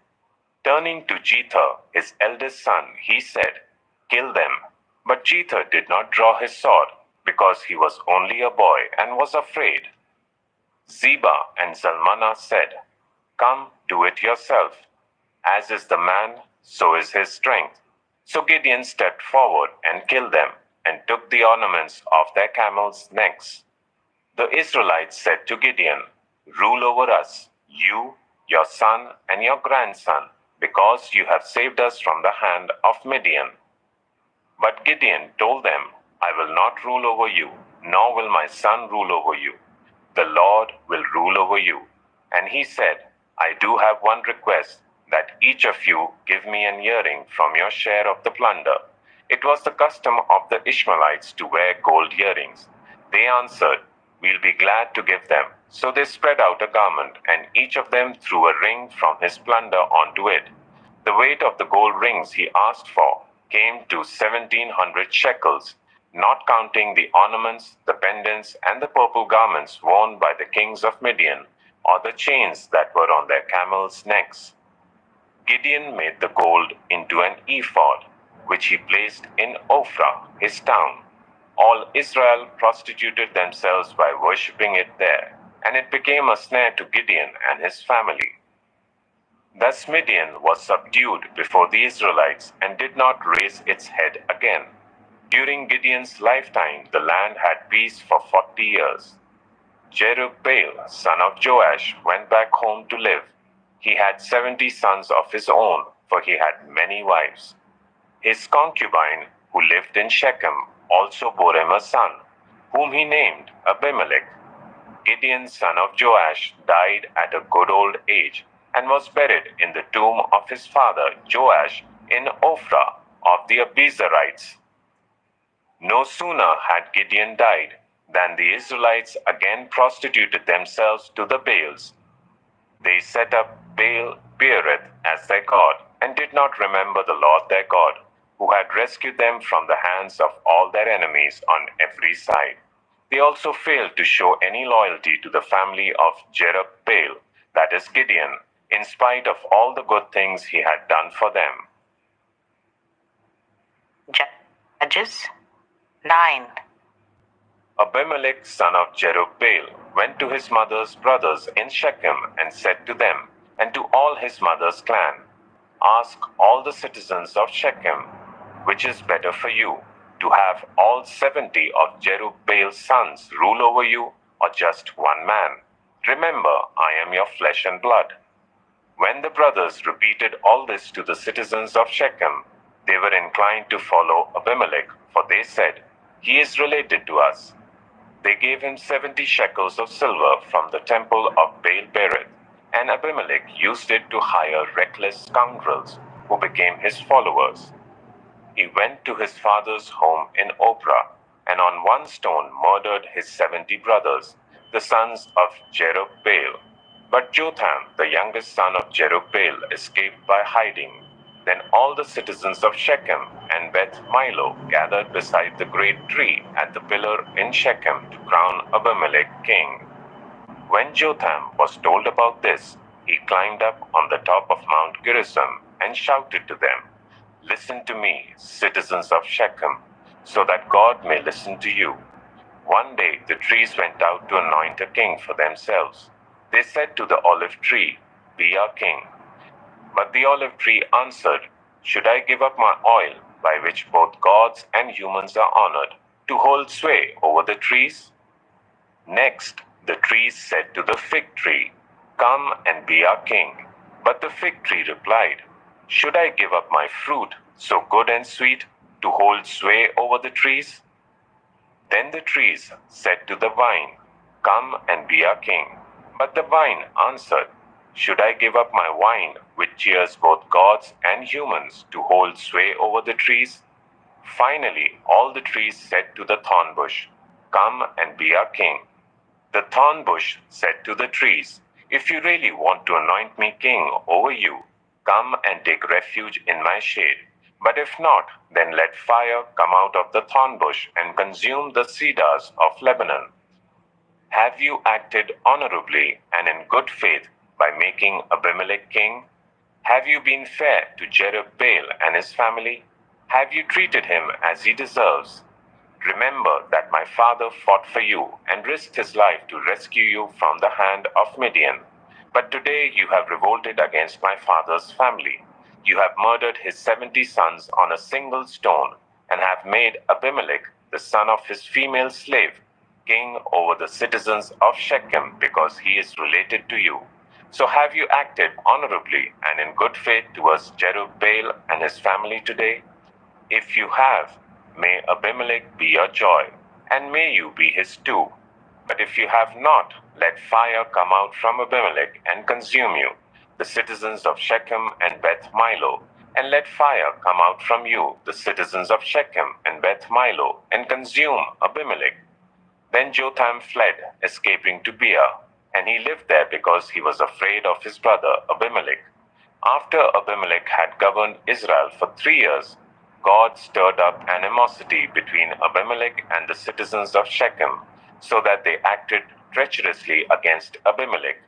Turning to Jether, his eldest son, he said, "Kill them." But Jether did not draw his sword, because he was only a boy and was afraid. Zebah and Zalmunna said, "Come, do it yourself. As is the man, so is his strength." So Gideon stepped forward and killed them, and took the ornaments of their camels' necks. The Israelites said to Gideon, "Rule over us, you, your son, and your grandson, because you have saved us from the hand of Midian." But Gideon told them, "I will not rule over you, nor will my son rule over you. The Lord will rule over you." And he said, "I do have one request, that each of you give me an earring from your share of the plunder." It was the custom of the Ishmaelites to wear gold earrings. They answered, "We'll be glad to give them." So they spread out a garment, and each of them threw a ring from his plunder onto it. The weight of the gold rings he asked for came to 1,700 shekels, not counting the ornaments, the pendants, and the purple garments worn by the kings of Midian, or the chains that were on their camels' necks. Gideon made the gold into an ephod, which he placed in Ophrah, his town. All Israel prostituted themselves by worshipping it there, and it became a snare to Gideon and his family. Thus Midian was subdued before the Israelites and did not raise its head again. During Gideon's lifetime, the land had peace for 40 years. Jerubbaal, son of Joash, went back home to live. He had 70 sons of his own, for he had many wives. His concubine, who lived in Shechem, also bore him a son, whom he named Abimelech. Gideon, son of Joash, died at a good old age and was buried in the tomb of his father Joash in Ophrah of the Abiezrites. No sooner had Gideon died than the Israelites again prostituted themselves to the Baals. They set up Baal Peoreth as their god and did not remember the Lord their God, who had rescued them from the hands of all their enemies on every side. They also failed to show any loyalty to the family of Jerubbaal, that is Gideon, in spite of all the good things he had done for them. Judges 9. Abimelech, son of Jerubbaal, went to his mother's brothers in Shechem and said to them, and to all his mother's clan, "Ask all the citizens of Shechem, which is better for you, to have all 70 of Jerubbaal's sons rule over you, or just one man? Remember, I am your flesh and blood." When the brothers repeated all this to the citizens of Shechem, they were inclined to follow Abimelech, for they said, "He is related to us." They gave him 70 shekels of silver from the temple of Baal Berith, and Abimelech used it to hire reckless scoundrels who became his followers. He went to his father's home in Ophrah, and on one stone murdered his 70 brothers, the sons of Jerubbaal. But Jotham, the youngest son of Jerubbaal, escaped by hiding. Then all the citizens of Shechem and Beth Milo gathered beside the great tree at the pillar in Shechem to crown Abimelech king. When Jotham was told about this, he climbed up on the top of Mount Gerizim and shouted to them, "Listen to me, citizens of Shechem, so that God may listen to you." One day the trees went out to anoint a king for themselves. They said to the olive tree, "Be our king." But the olive tree answered, "Should I give up my oil, by which both gods and humans are honored, to hold sway over the trees?" Next, the trees said to the fig tree, "Come and be our king." But the fig tree replied, "Should I give up my fruit, so good and sweet, to hold sway over the trees?" Then the trees said to the vine, "Come and be our king." But the vine answered, "Should I give up my wine, which cheers both gods and humans, to hold sway over the trees?" Finally, all the trees said to the thorn bush, "Come and be our king." The thorn bush said to the trees, "If you really want to anoint me king over you, come and take refuge in my shade. But if not, then let fire come out of the thorn bush and consume the cedars of Lebanon." Have you acted honorably and in good faith by making Abimelech king? Have you been fair to Jerubbaal and his family? Have you treated him as he deserves? Remember that my father fought for you and risked his life to rescue you from the hand of Midian. But today you have revolted against my father's family. You have murdered his 70 sons on a single stone and have made Abimelech, the son of his female slave, king over the citizens of Shechem because he is related to you. So have you acted honorably and in good faith towards Jerubbaal and his family today? If you have, may Abimelech be your joy, and may you be his too. But if you have not, let fire come out from Abimelech and consume you, the citizens of Shechem and Beth Milo, and let fire come out from you, the citizens of Shechem and Beth Milo, and consume Abimelech. Then Jotham fled, escaping to Beer, and he lived there because he was afraid of his brother Abimelech. After Abimelech had governed Israel for 3 years, God stirred up animosity between Abimelech and the citizens of Shechem, so that they acted treacherously against Abimelech.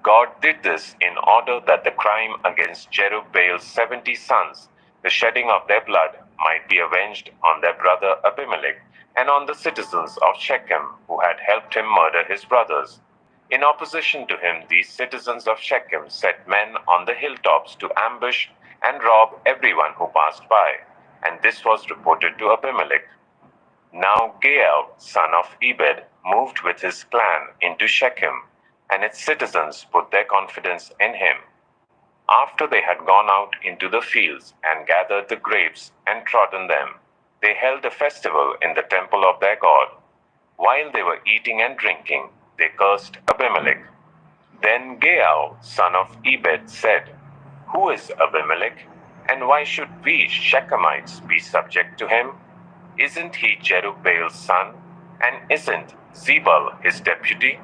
God did this in order that the crime against Jerubbaal's 70 sons, the shedding of their blood, might be avenged on their brother Abimelech and on the citizens of Shechem who had helped him murder his brothers. In opposition to him, these citizens of Shechem set men on the hilltops to ambush and rob everyone who passed by, and this was reported to Abimelech. Now Gaal, son of Ebed, moved with his clan into Shechem, and its citizens put their confidence in him. After they had gone out into the fields and gathered the grapes and trodden them, they held a festival in the temple of their God. While they were eating and drinking, they cursed Abimelech. Then Gaal, son of Ebed, said, "Who is Abimelech, and why should we Shechemites be subject to him? Isn't he Jerubbaal's son, and isn't Zebul his deputy?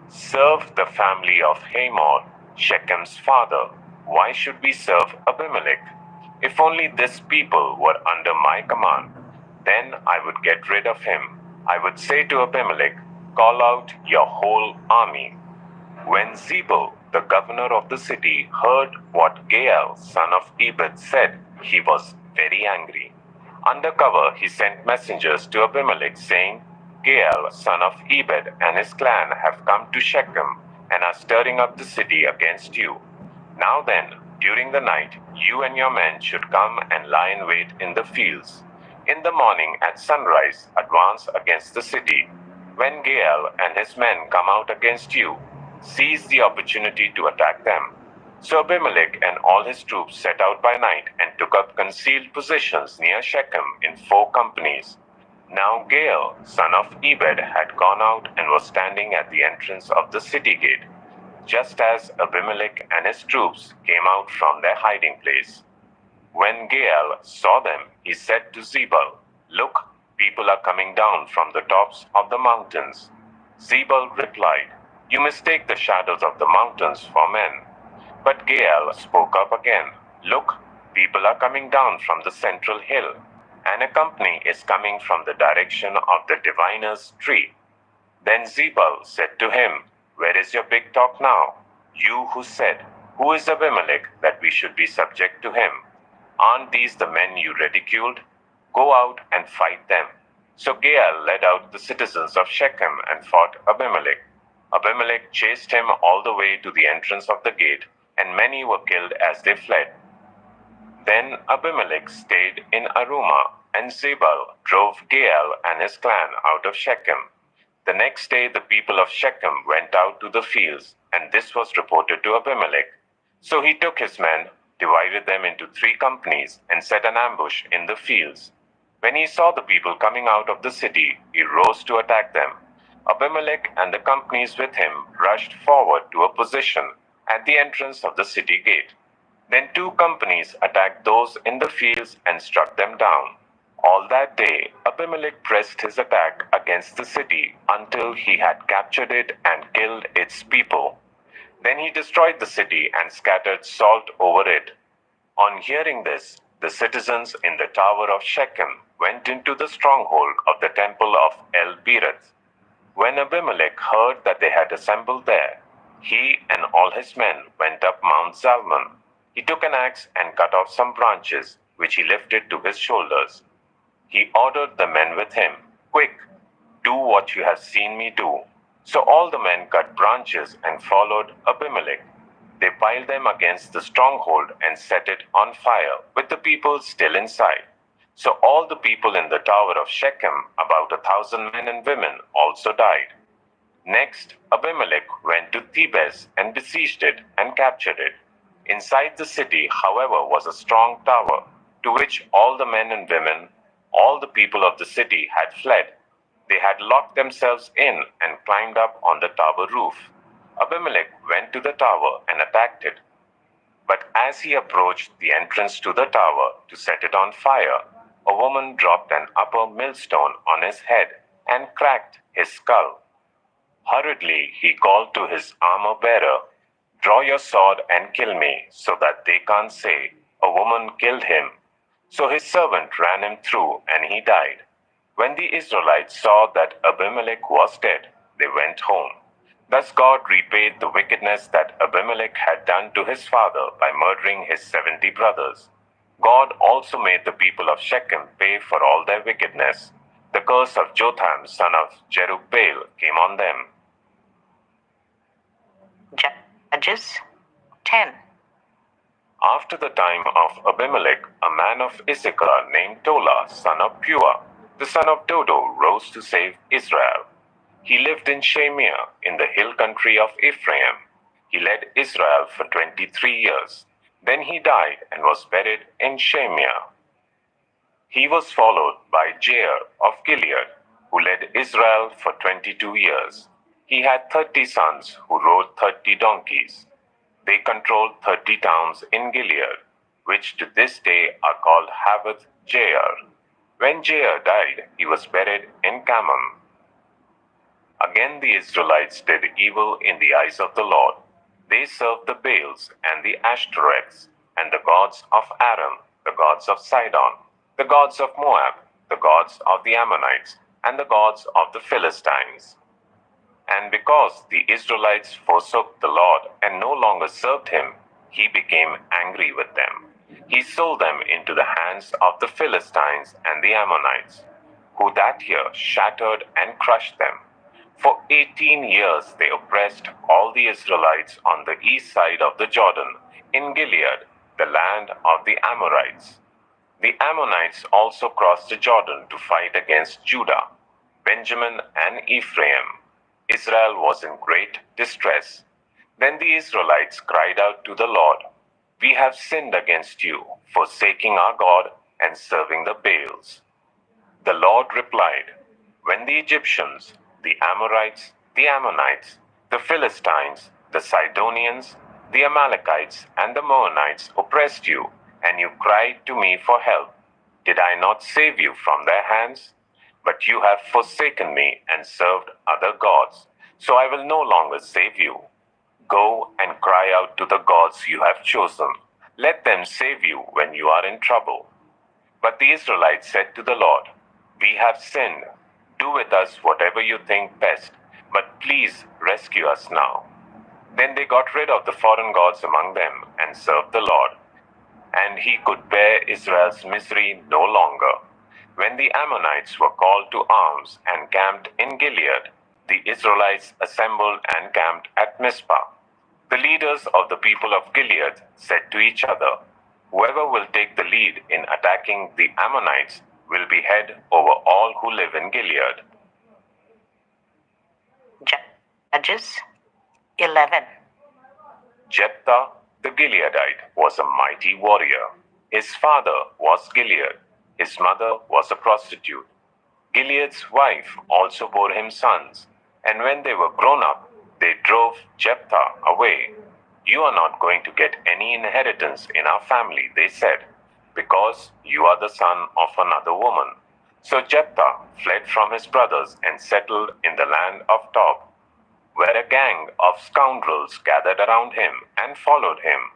Serve the family of Hamor, Shechem's father. Why should we serve Abimelech? If only this people were under my command, then I would get rid of him. I would say to Abimelech, 'Call out your whole army.'" When Zebul, the governor of the city, heard what Gaal, son of Ebed, said, he was very angry. Under cover, he sent messengers to Abimelech, saying, "Gaal, son of Ebed, and his clan have come to Shechem and are stirring up the city against you. Now then, during the night, you and your men should come and lie in wait in the fields. In the morning at sunrise, advance against the city. When Gaal and his men come out against you, seize the opportunity to attack them." So Abimelech and all his troops set out by night and took up concealed positions near Shechem in 4 companies. Now Gaal, son of Ebed, had gone out and was standing at the entrance of the city gate, just as Abimelech and his troops came out from their hiding place. When Gaal saw them, he said to Zebul, "Look, people are coming down from the tops of the mountains." Zebul replied, "You mistake the shadows of the mountains for men." But Gaal spoke up again, "Look, people are coming down from the central hill, and a company is coming from the direction of the diviner's tree." Then Zebul said to him, "Where is your big talk now? You who said, 'Who is Abimelech that we should be subject to him?' Aren't these the men you ridiculed? Go out and fight them." So Gaal led out the citizens of Shechem and fought Abimelech. Abimelech chased him all the way to the entrance of the gate, and many were killed as they fled. Then Abimelech stayed in Arumah, and Zebul drove Gaal and his clan out of Shechem. The next day the people of Shechem went out to the fields, and this was reported to Abimelech. So he took his men, divided them into 3 companies, and set an ambush in the fields. When he saw the people coming out of the city, he rose to attack them. Abimelech and the companies with him rushed forward to a position at the entrance of the city gate. Then 2 companies attacked those in the fields and struck them down. All that day, Abimelech pressed his attack against the city until he had captured it and killed its people. Then he destroyed the city and scattered salt over it. On hearing this, the citizens in the tower of Shechem went into the stronghold of the temple of El-Berith. When Abimelech heard that they had assembled there, he and all his men went up Mount Zalmon. He took an axe and cut off some branches, which he lifted to his shoulders. He ordered the men with him, "Quick, do what you have seen me do." So all the men cut branches and followed Abimelech. They piled them against the stronghold and set it on fire, with the people still inside. So all the people in the tower of Shechem, about 1,000 men and women, also died. Next, Abimelech went to Thebez and besieged it and captured it. Inside the city, however, was a strong tower, to which all the men and women, all the people of the city had fled. They had locked themselves in and climbed up on the tower roof. Abimelech went to the tower and attacked it. But as he approached the entrance to the tower to set it on fire, a woman dropped an upper millstone on his head and cracked his skull. Hurriedly, he called to his armor-bearer, "Draw your sword and kill me, so that they can't say, 'A woman killed him.'" So his servant ran him through, and he died. When the Israelites saw that Abimelech was dead, they went home. Thus God repaid the wickedness that Abimelech had done to his father by murdering his 70 brothers. God also made the people of Shechem pay for all their wickedness. The curse of Jotham, son of Jerubbaal, came on them. Judges 10. After the time of Abimelech, a man of Issachar named Tola, son of Pua, the son of Dodo, rose to save Israel. He lived in Shamir, in the hill country of Ephraim. He led Israel for 23 years. Then he died and was buried in Shamir. He was followed by Jair of Gilead, who led Israel for 22 years. He had 30 sons who rode 30 donkeys. They controlled 30 towns in Gilead, which to this day are called Havoth Jair. When Jair died, he was buried in Kamon. Again the Israelites did evil in the eyes of the Lord. They served the Baals and the Ashtoreths, and the gods of Aram, the gods of Sidon, the gods of Moab, the gods of the Ammonites, and the gods of the Philistines. And because the Israelites forsook the Lord and no longer served him, he became angry with them. He sold them into the hands of the Philistines and the Ammonites, who that year shattered and crushed them. For 18 years they oppressed all the Israelites on the east side of the Jordan, in Gilead, the land of the Amorites. The Ammonites also crossed the Jordan to fight against Judah, Benjamin, and Ephraim. Israel was in great distress. Then the Israelites cried out to the Lord, "We have sinned against you, forsaking our God and serving the Baals." The Lord replied, "When the Egyptians, the Amorites, the Ammonites, the Philistines, the Sidonians, the Amalekites, and the Maonites oppressed you, and you cried to me for help, did I not save you from their hands? But you have forsaken me and served other gods, so I will no longer save you. Go and cry out to the gods you have chosen. Let them save you when you are in trouble." But the Israelites said to the Lord, "We have sinned. Do with us whatever you think best, but please rescue us now." Then they got rid of the foreign gods among them and served the Lord. And he could bear Israel's misery no longer. When the Ammonites were called to arms and camped in Gilead, the Israelites assembled and camped at Mizpah. The leaders of the people of Gilead said to each other, "Whoever will take the lead in attacking the Ammonites will be head over all who live in Gilead." Judges 11. Jephthah the Gileadite was a mighty warrior. His father was Gilead. His mother was a prostitute. Gilead's wife also bore him sons, and when they were grown up, they drove Jephthah away. "You are not going to get any inheritance in our family," they said, "because you are the son of another woman." So Jephthah fled from his brothers and settled in the land of Tob, where a gang of scoundrels gathered around him and followed him.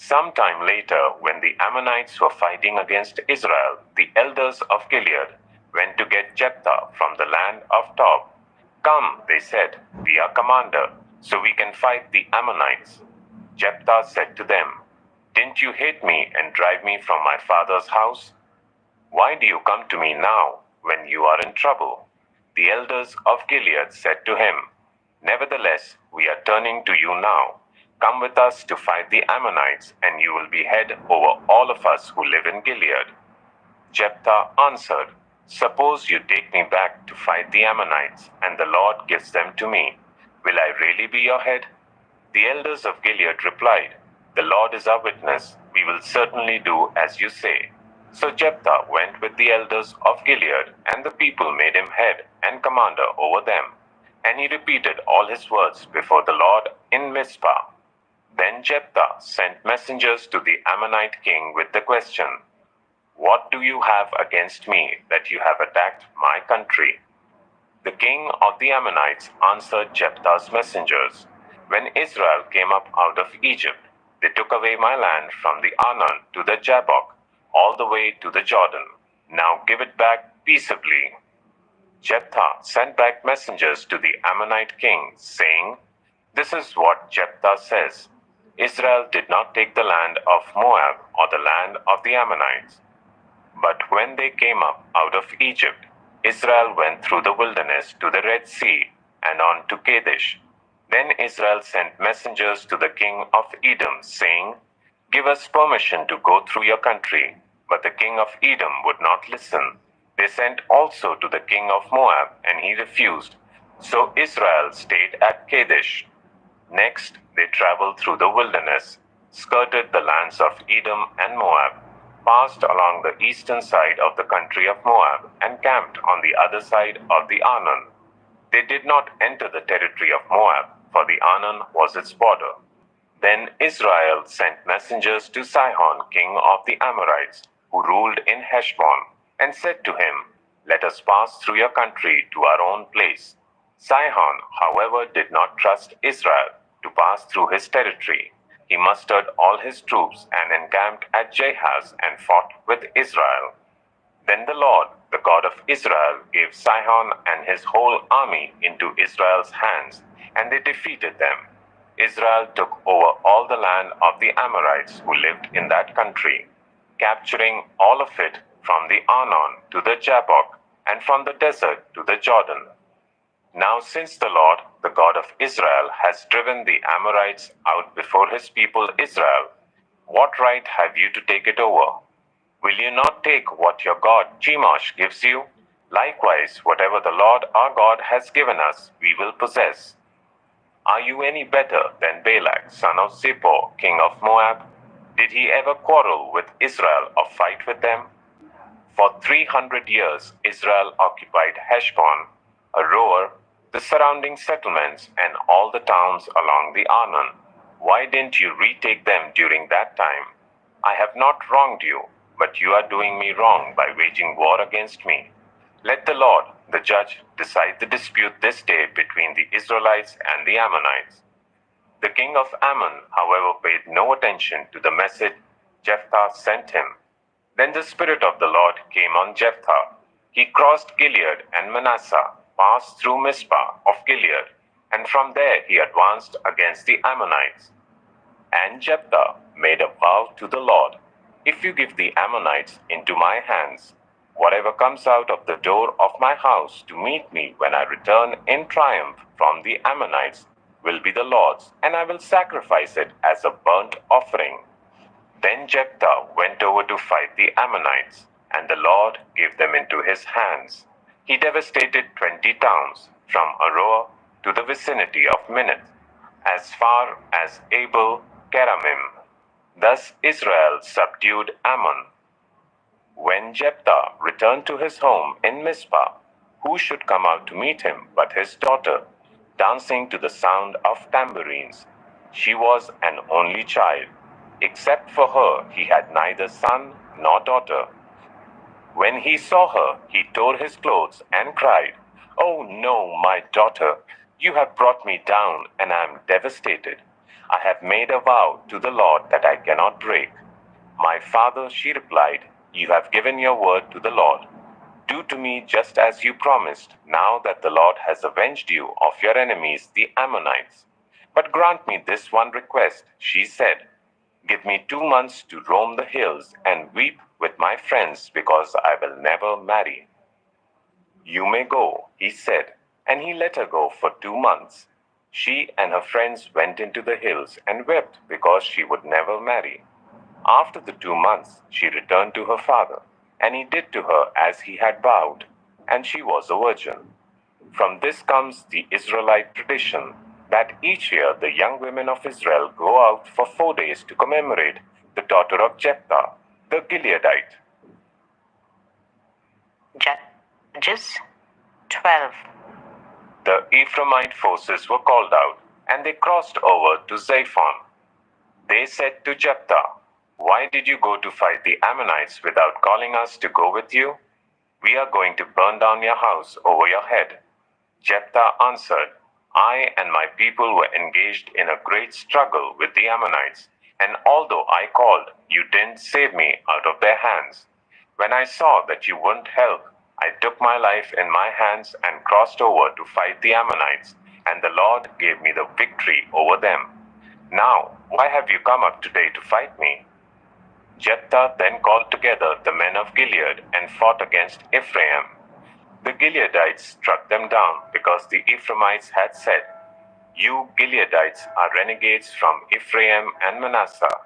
Some time later, when the Ammonites were fighting against Israel, the elders of Gilead went to get Jephthah from the land of Tob. "Come," they said, "we are commander, so we can fight the Ammonites." Jephthah said to them, "Didn't you hate me and drive me from my father's house? Why do you come to me now when you are in trouble?" The elders of Gilead said to him, "Nevertheless, we are turning to you now. Come with us to fight the Ammonites, and you will be head over all of us who live in Gilead." Jephthah answered, "Suppose you take me back to fight the Ammonites, and the Lord gives them to me. Will I really be your head?" The elders of Gilead replied, "The Lord is our witness. We will certainly do as you say." So Jephthah went with the elders of Gilead, and the people made him head and commander over them. And he repeated all his words before the Lord in Mizpah. Then Jephthah sent messengers to the Ammonite king with the question, "What do you have against me that you have attacked my country?" The king of the Ammonites answered Jephthah's messengers, "When Israel came up out of Egypt, they took away my land from the Arnon to the Jabbok, all the way to the Jordan. Now give it back peaceably." Jephthah sent back messengers to the Ammonite king, saying, "This is what Jephthah says. Israel did not take the land of Moab or the land of the Ammonites. But when they came up out of Egypt, Israel went through the wilderness to the Red Sea and on to Kadesh. Then Israel sent messengers to the king of Edom, saying, "Give us permission to go through your country." But the king of Edom would not listen. They sent also to the king of Moab, and he refused. So Israel stayed at Kadesh. Next, they traveled through the wilderness, skirted the lands of Edom and Moab, passed along the eastern side of the country of Moab, and camped on the other side of the Arnon. They did not enter the territory of Moab, for the Arnon was its border. Then Israel sent messengers to Sihon, king of the Amorites, who ruled in Heshbon, and said to him, "Let us pass through your country to our own place." Sihon, however, did not trust Israel to pass through his territory. He mustered all his troops and encamped at Jahaz and fought with Israel. Then the Lord, the God of Israel, gave Sihon and his whole army into Israel's hands, and they defeated them. Israel took over all the land of the Amorites who lived in that country, capturing all of it from the Arnon to the Jabbok, and from the desert to the Jordan. Now since the Lord, the God of Israel, has driven the Amorites out before his people Israel, what right have you to take it over? Will you not take what your god Chemosh gives you? Likewise, whatever the Lord our God has given us, we will possess. Are you any better than Balak, son of Zippor, king of Moab? Did he ever quarrel with Israel or fight with them? For 300 years Israel occupied Heshbon, Aroer, the surrounding settlements, and all the towns along the Arnon. Why didn't you retake them during that time? I have not wronged you, but you are doing me wrong by waging war against me. Let the Lord, the judge, decide the dispute this day between the Israelites and the Ammonites. The king of Ammon, however, paid no attention to the message Jephthah sent him. Then the Spirit of the Lord came on Jephthah. He crossed Gilead and Manasseh, passed through Mizpah of Gilead, and from there he advanced against the Ammonites. And Jephthah made a vow to the Lord, "If you give the Ammonites into my hands, whatever comes out of the door of my house to meet me when I return in triumph from the Ammonites will be the Lord's, and I will sacrifice it as a burnt offering." Then Jephthah went over to fight the Ammonites, and the Lord gave them into his hands. He devastated 20 towns, from Aroer to the vicinity of Minnith, as far as Abel Keramim. Thus Israel subdued Ammon. When Jephthah returned to his home in Mizpah, who should come out to meet him but his daughter, dancing to the sound of tambourines? She was an only child. Except for her, he had neither son nor daughter. When he saw her, he tore his clothes and cried, "Oh no, my daughter, you have brought me down, and I am devastated. I have made a vow to the Lord that I cannot break." "My father," she replied, "you have given your word to the Lord. Do to me just as you promised, now that the Lord has avenged you of your enemies, the Ammonites. But grant me this one request," she said. "Give me 2 months to roam the hills and weep with my friends because I will never marry." "You may go," he said, and he let her go for 2 months. She and her friends went into the hills and wept because she would never marry. After the 2 months, she returned to her father, and he did to her as he had vowed, and she was a virgin. From this comes the Israelite tradition that each year the young women of Israel go out for 4 days to commemorate the daughter of Jephthah, the Gileadite. Judges 12. The Ephraimite forces were called out, and they crossed over to Zaphon. They said to Jephthah, "Why did you go to fight the Ammonites without calling us to go with you? We are going to burn down your house over your head." Jephthah answered, "I and my people were engaged in a great struggle with the Ammonites, and although I called, you didn't save me out of their hands. When I saw that you wouldn't help, I took my life in my hands and crossed over to fight the Ammonites, and the Lord gave me the victory over them. Now, why have you come up today to fight me?" Jephthah then called together the men of Gilead and fought against Ephraim. The Gileadites struck them down because the Ephraimites had said, You Gileadites are renegades from Ephraim and Manasseh.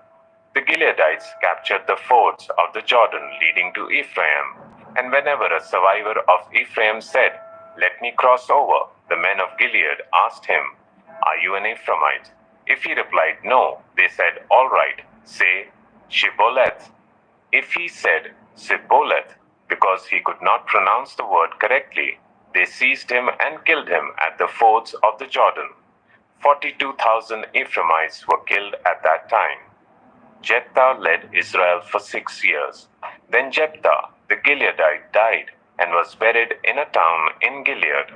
The Gileadites captured the fords of the Jordan leading to Ephraim, and whenever a survivor of Ephraim said, "Let me cross over," the men of Gilead asked him, "Are you an Ephraimite?" If he replied no, they said, "All right, say Shibboleth." If he said Sibboleth, because he could not pronounce the word correctly, they seized him and killed him at the fords of the Jordan. 42,000 Ephraimites were killed at that time. Jephthah led Israel for 6 years. Then Jephthah the Gileadite died and was buried in a town in Gilead.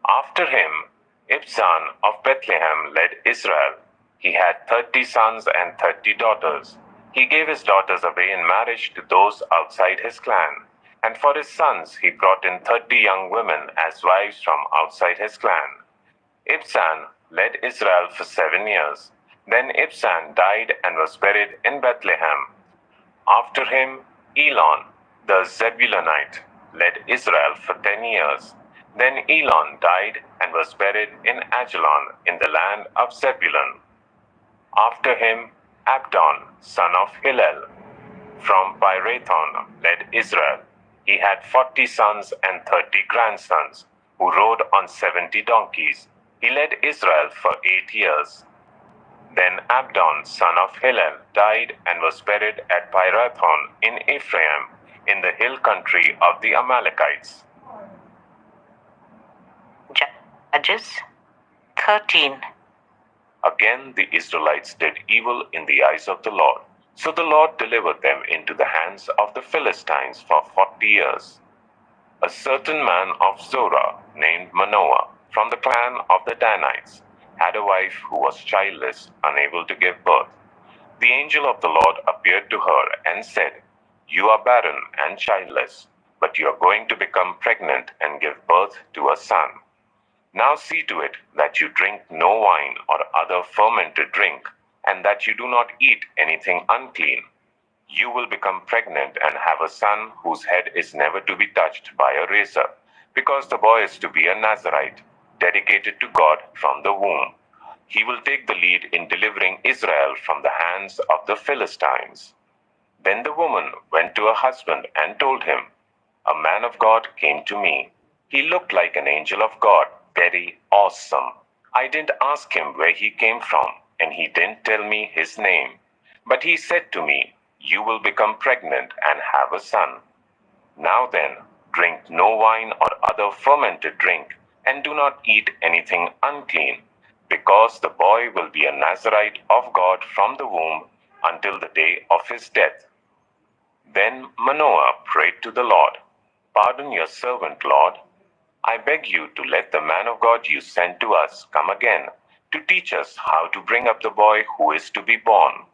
After him, Ibzan of Bethlehem led Israel. He had 30 sons and 30 daughters. He gave his daughters away in marriage to those outside his clan, and for his sons he brought in 30 young women as wives from outside his clan. Ibzan led Israel for 7 years. Then Ibzan died and was buried in Bethlehem. After him, Elon, the Zebulunite, led Israel for 10 years. Then Elon died and was buried in Ajalon in the land of Zebulun. After him, Abdon, son of Hillel, from Pirathon, led Israel. He had 40 sons and 30 grandsons, who rode on 70 donkeys. He led Israel for 8 years. Then Abdon, son of Hillel, died and was buried at Pirathon in Ephraim, in the hill country of the Amalekites. Judges 13. Again the Israelites did evil in the eyes of the Lord. So the Lord delivered them into the hands of the Philistines for 40 years. A certain man of Zorah, named Manoah, from the clan of the Danites, had a wife who was childless, unable to give birth. The angel of the Lord appeared to her and said, "You are barren and childless, but you are going to become pregnant and give birth to a son. Now see to it that you drink no wine or other fermented drink, and that you do not eat anything unclean. You will become pregnant and have a son whose head is never to be touched by a razor, because the boy is to be a Nazirite, dedicated to God from the womb. He will take the lead in delivering Israel from the hands of the Philistines." Then the woman went to her husband and told him, "A man of God came to me. He looked like an angel of God, very awesome. I didn't ask him where he came from, and he didn't tell me his name. But he said to me, 'You will become pregnant and have a son. Now then, drink no wine or other fermented drink, and do not eat anything unclean, because the boy will be a Nazirite of God from the womb until the day of his death.'" Then Manoah prayed to the Lord, "Pardon your servant, Lord. I beg you to let the man of God you sent to us come again, to teach us how to bring up the boy who is to be born."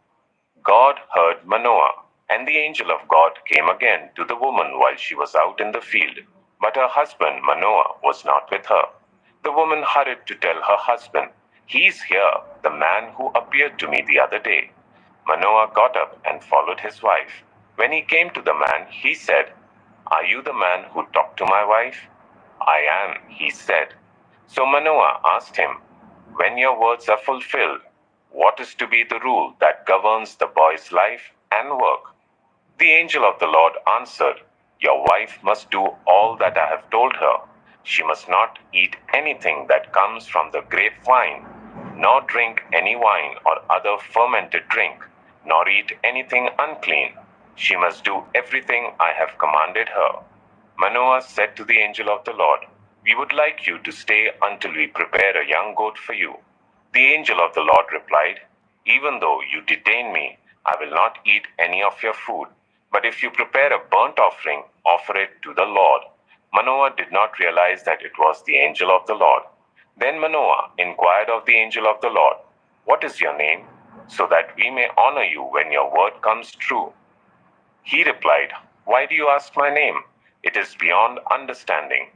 God heard Manoah, and the angel of God came again to the woman while she was out in the field. But her husband Manoah was not with her. The woman hurried to tell her husband, "He's here, the man who appeared to me the other day." Manoah got up and followed his wife. When he came to the man, he said, "Are you the man who talked to my wife?" "I am," he said. So Manoah asked him, "When your words are fulfilled, what is to be the rule that governs the boy's life and work?" The angel of the Lord answered, "Your wife must do all that I have told her. She must not eat anything that comes from the grapevine, nor drink any wine or other fermented drink, nor eat anything unclean. She must do everything I have commanded her." Manoah said to the angel of the Lord, "We would like you to stay until we prepare a young goat for you." The angel of the Lord replied, "Even though you detain me, I will not eat any of your food. But if you prepare a burnt offering, offer it to the Lord." Manoah did not realize that it was the angel of the Lord. Then Manoah inquired of the angel of the Lord, "What is your name, so that we may honor you when your word comes true?" He replied, "Why do you ask my name? It is beyond understanding."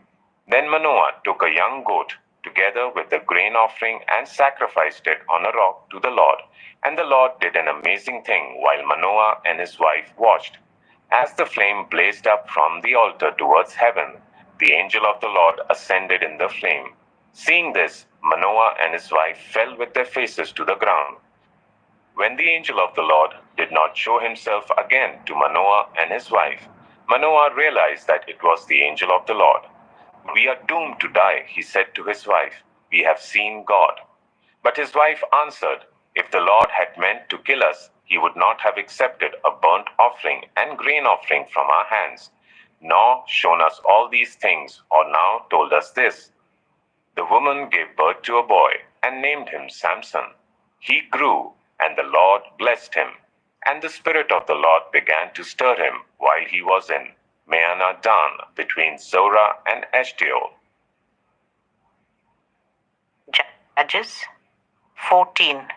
Then Manoah took a young goat, together with the grain offering, and sacrificed it on a rock to the Lord. And the Lord did an amazing thing while Manoah and his wife watched. As the flame blazed up from the altar towards heaven, the angel of the Lord ascended in the flame. Seeing this, Manoah and his wife fell with their faces to the ground. When the angel of the Lord did not show himself again to Manoah and his wife, Manoah realized that it was the angel of the Lord. "We are doomed to die," he said to his wife. "We have seen God." But his wife answered, "If the Lord had meant to kill us, he would not have accepted a burnt offering and grain offering from our hands, nor shown us all these things, or now told us this." The woman gave birth to a boy and named him Samson. He grew, and the Lord blessed him. And the Spirit of the Lord began to stir him while he was in Mahaneh-dan between Zorah and Eshtaol. Judges 14.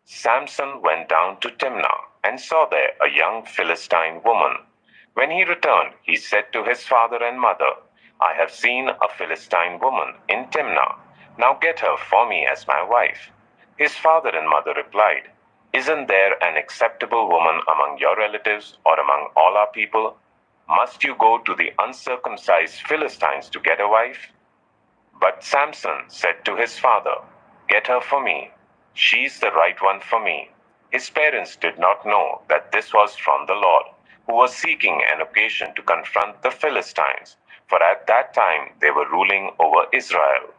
Samson went down to Timnah and saw there a young Philistine woman. When he returned, he said to his father and mother, "I have seen a Philistine woman in Timnah. Now get her for me as my wife." His father and mother replied, "Isn't there an acceptable woman among your relatives or among all our people? Must you go to the uncircumcised Philistines to get a wife?" But Samson said to his father, "Get her for me. She's the right one for me." His parents did not know that this was from the Lord, who was seeking an occasion to confront the Philistines, for at that time they were ruling over Israel.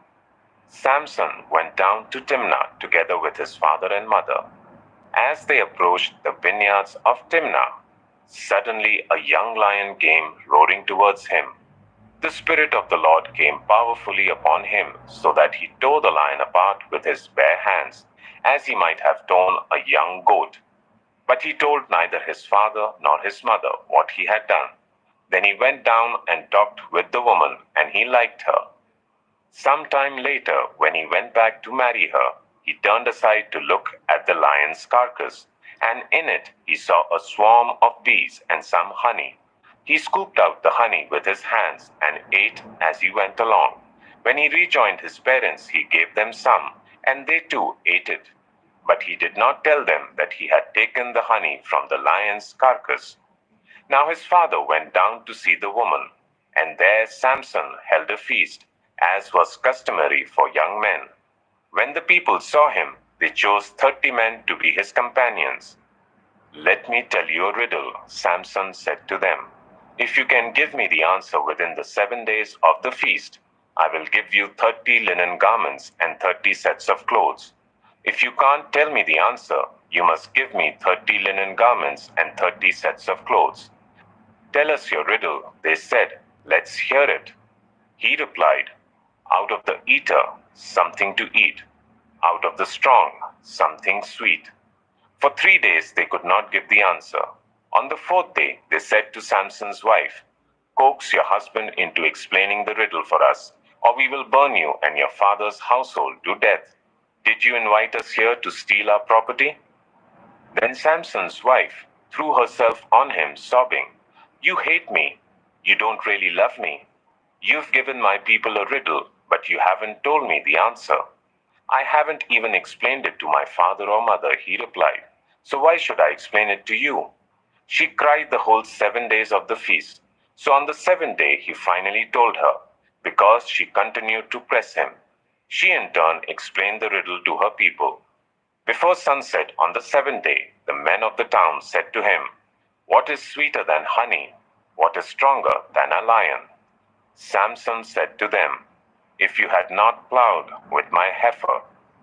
Samson went down to Timnah together with his father and mother. As they approached the vineyards of Timnah, suddenly a young lion came roaring towards him. The Spirit of the Lord came powerfully upon him, so that he tore the lion apart with his bare hands, as he might have torn a young goat. But he told neither his father nor his mother what he had done. Then he went down and talked with the woman, and he liked her. Some time later, when he went back to marry her, he turned aside to look at the lion's carcass, and in it he saw a swarm of bees and some honey. He scooped out the honey with his hands and ate as he went along. When he rejoined his parents, he gave them some, and they too ate it. But he did not tell them that he had taken the honey from the lion's carcass. Now his father went down to see the woman, and there Samson held a feast, as was customary for young men. When the people saw him, they chose 30 men to be his companions. "Let me tell you a riddle," Samson said to them. "If you can give me the answer within the 7 days of the feast, I will give you 30 linen garments and 30 sets of clothes. If you can't tell me the answer, you must give me 30 linen garments and 30 sets of clothes." "Tell us your riddle," they said. "Let's hear it." He replied, "Out of the eater, something to eat. Out of the strong, something sweet." For 3 days they could not give the answer. On the 4th day, they said to Samson's wife, "Coax your husband into explaining the riddle for us, or we will burn you and your father's household to death. Did you invite us here to steal our property?" Then Samson's wife threw herself on him, sobbing, "You hate me. You don't really love me. You've given my people a riddle, but you haven't told me the answer." "I haven't even explained it to my father or mother," he replied. "So why should I explain it to you?" She cried the whole 7 days of the feast. So on the 7th day, he finally told her, because she continued to press him. She in turn explained the riddle to her people. Before sunset on the 7th day, the men of the town said to him, "What is sweeter than honey? What is stronger than a lion?" Samson said to them, "If you had not plowed with my heifer,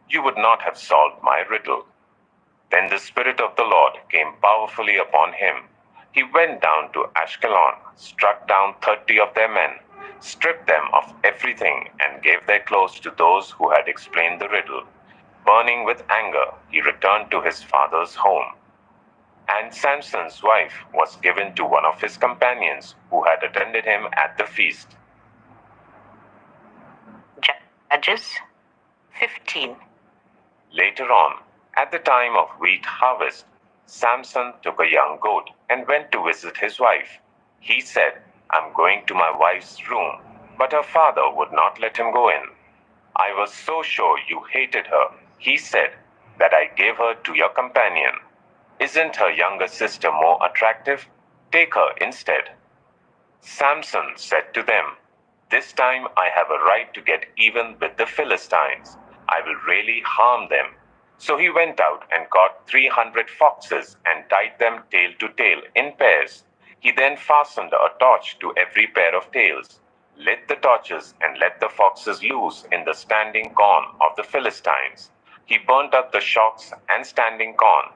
you would not have solved my riddle." Then the Spirit of the Lord came powerfully upon him. He went down to Ashkelon, struck down 30 of their men, stripped them of everything, and gave their clothes to those who had explained the riddle. Burning with anger, he returned to his father's home. And Samson's wife was given to one of his companions who had attended him at the feast. Judges 15. Later on, at the time of wheat harvest, Samson took a young goat and went to visit his wife. He said, "I'm going to my wife's room," but her father would not let him go in. "I was so sure you hated her," he said, "that I gave her to your companion. Isn't her younger sister more attractive? Take her instead." Samson said to them, This time I have a right to get even with the Philistines. I will really harm them. So he went out and caught 300 foxes and tied them tail to tail in pairs. He then fastened a torch to every pair of tails, lit the torches, and let the foxes loose in the standing corn of the Philistines. He burnt up the shocks and standing corn,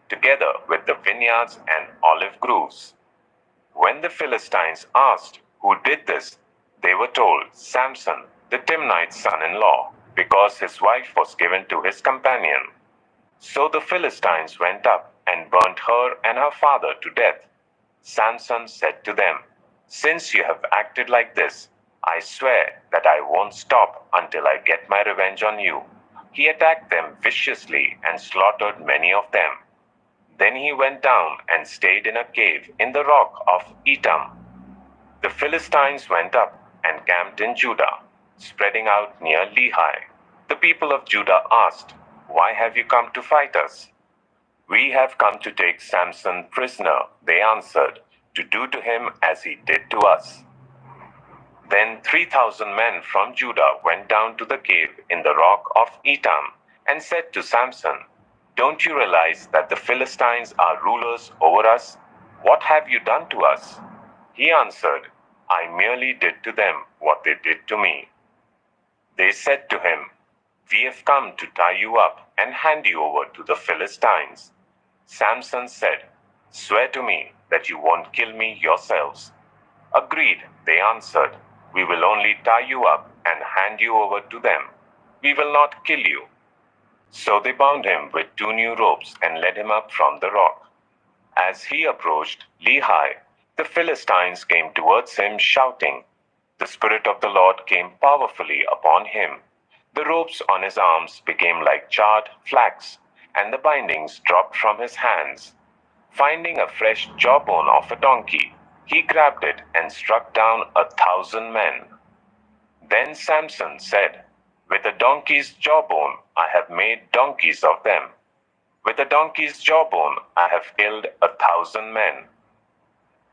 together with the vineyards and olive groves. When the Philistines asked who did this, they were told, Samson, the Timnite's son-in-law, because his wife was given to his companion. So the Philistines went up and burnt her and her father to death. Samson said to them, Since you have acted like this, I swear that I won't stop until I get my revenge on you. He attacked them viciously and slaughtered many of them. Then he went down and stayed in a cave in the rock of Etam. The Philistines went up and camped in Judah, spreading out near Lehi. The people of Judah asked, Why have you come to fight us? We have come to take Samson prisoner, they answered, to do to him as he did to us. Then 3,000 men from Judah went down to the cave in the rock of Etam and said to Samson, Don't you realize that the Philistines are rulers over us? What have you done to us? He answered, I merely did to them what they did to me. They said to him, We have come to tie you up and hand you over to the Philistines. Samson said, Swear to me that you won't kill me yourselves. Agreed, they answered. We will only tie you up and hand you over to them. We will not kill you. So they bound him with 2 new ropes and led him up from the rock. As he approached Lehi, the Philistines came towards him shouting. The Spirit of the Lord came powerfully upon him. The ropes on his arms became like charred flax, and the bindings dropped from his hands. Finding a fresh jawbone of a donkey, he grabbed it and struck down 1,000 men. Then Samson said, With a donkey's jawbone I have made donkeys of them. With a donkey's jawbone I have killed 1,000 men.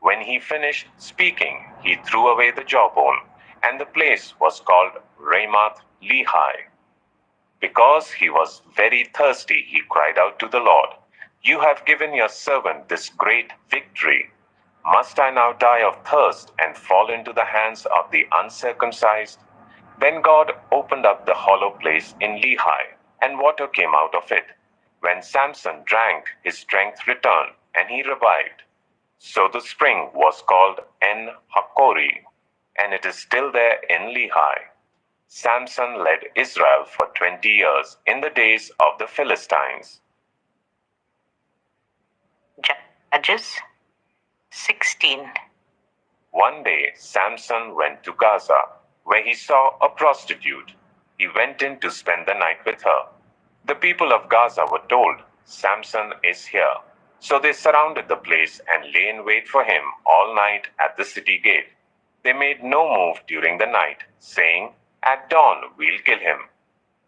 When he finished speaking, he threw away the jawbone, and the place was called Ramath Lehi. Because he was very thirsty, he cried out to the Lord, You have given your servant this great victory. Must I now die of thirst and fall into the hands of the uncircumcised? Then God opened up the hollow place in Lehi, and water came out of it. When Samson drank, his strength returned, and he revived. So the spring was called En Hakkore, and it is still there in Lehi. Samson led Israel for 20 years in the days of the Philistines. Judges 16. One day Samson went to Gaza, where he saw a prostitute. He went in to spend the night with her. The people of Gaza were told, Samson is here. So they surrounded the place and lay in wait for him all night at the city gate. They made no move during the night, saying, At dawn we'll kill him.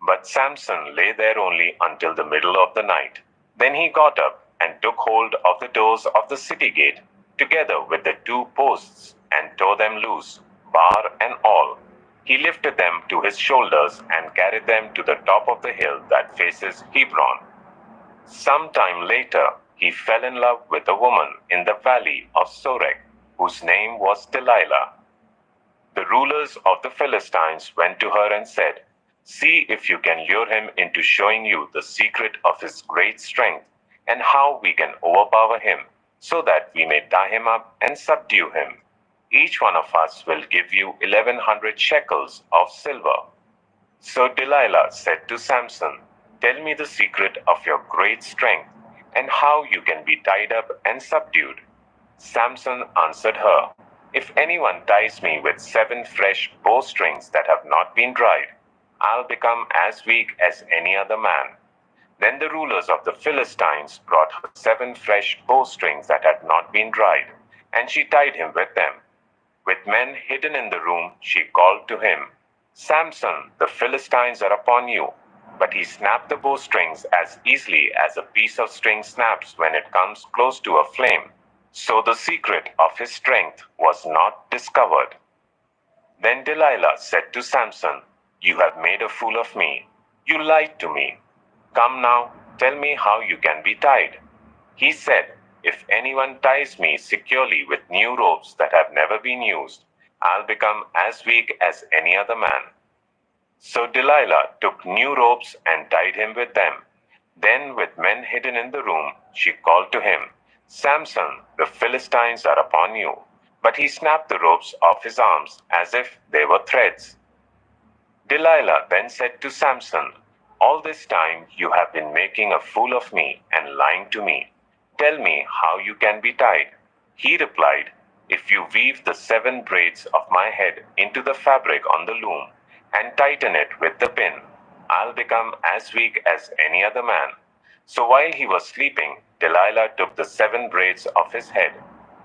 But Samson lay there only until the middle of the night. Then he got up and took hold of the doors of the city gate, together with the 2 posts, and tore them loose, bar and all. He lifted them to his shoulders and carried them to the top of the hill that faces Hebron. Some time later, he fell in love with a woman in the valley of Sorek, whose name was Delilah. The rulers of the Philistines went to her and said, See if you can lure him into showing you the secret of his great strength and how we can overpower him, so that we may tie him up and subdue him. Each one of us will give you 1,100 shekels of silver. So Delilah said to Samson, Tell me the secret of your great strength and how you can be tied up and subdued. Samson answered her, If anyone ties me with 7 fresh bowstrings that have not been dried, I'll become as weak as any other man. Then the rulers of the Philistines brought her 7 fresh bowstrings that had not been dried, and she tied him with them. With men hidden in the room, she called to him, Samson, the Philistines are upon you. But he snapped the bowstrings as easily as a piece of string snaps when it comes close to a flame. So the secret of his strength was not discovered. Then Delilah said to Samson, "You have made a fool of me. You lied to me. Come now, tell me how you can be tied." He said, "If anyone ties me securely with new ropes that have never been used, I'll become as weak as any other man." So Delilah took new ropes and tied him with them. Then, with men hidden in the room, she called to him, "Samson, the Philistines are upon you." But he snapped the ropes off his arms as if they were threads. Delilah then said to Samson, "All this time you have been making a fool of me and lying to me. Tell me how you can be tied." He replied, "If you weave the 7 braids of my head into the fabric on the loom and tighten it with the pin, I'll become as weak as any other man." So while he was sleeping, Delilah took the 7 braids of his head,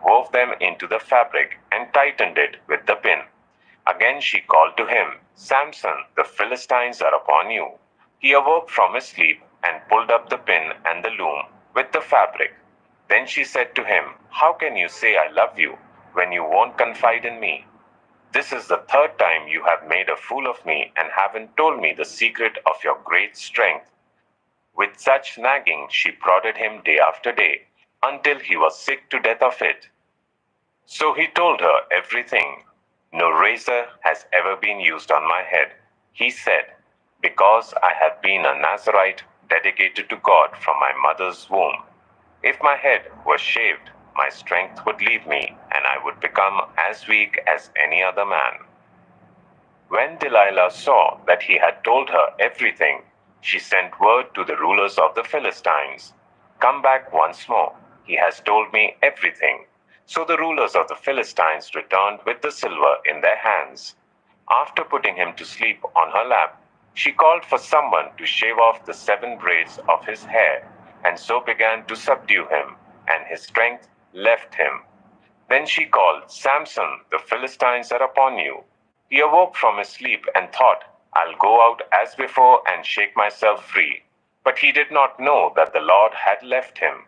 wove them into the fabric, and tightened it with the pin. Again she called to him, "Samson, the Philistines are upon you." He awoke from his sleep and pulled up the pin and the loom with the fabric. Then she said to him, "How can you say I love you when you won't confide in me? This is the 3rd time you have made a fool of me and haven't told me the secret of your great strength." With such nagging, she prodded him day after day until he was sick to death of it. So he told her everything. "No razor has ever been used on my head," he said, "because I have been a Nazarite dedicated to God from my mother's womb. If my head were shaved, my strength would leave me, and I would become as weak as any other man." When Delilah saw that he had told her everything, she sent word to the rulers of the Philistines, "Come back once more. He has told me everything." So the rulers of the Philistines returned with the silver in their hands. After putting him to sleep on her lap, she called for someone to shave off the 7 braids of his hair, and so began to subdue him, and his strength left him. Then she called, "Samson, the Philistines are upon you." He awoke from his sleep and thought, "I'll go out as before and shake myself free." But he did not know that the Lord had left him.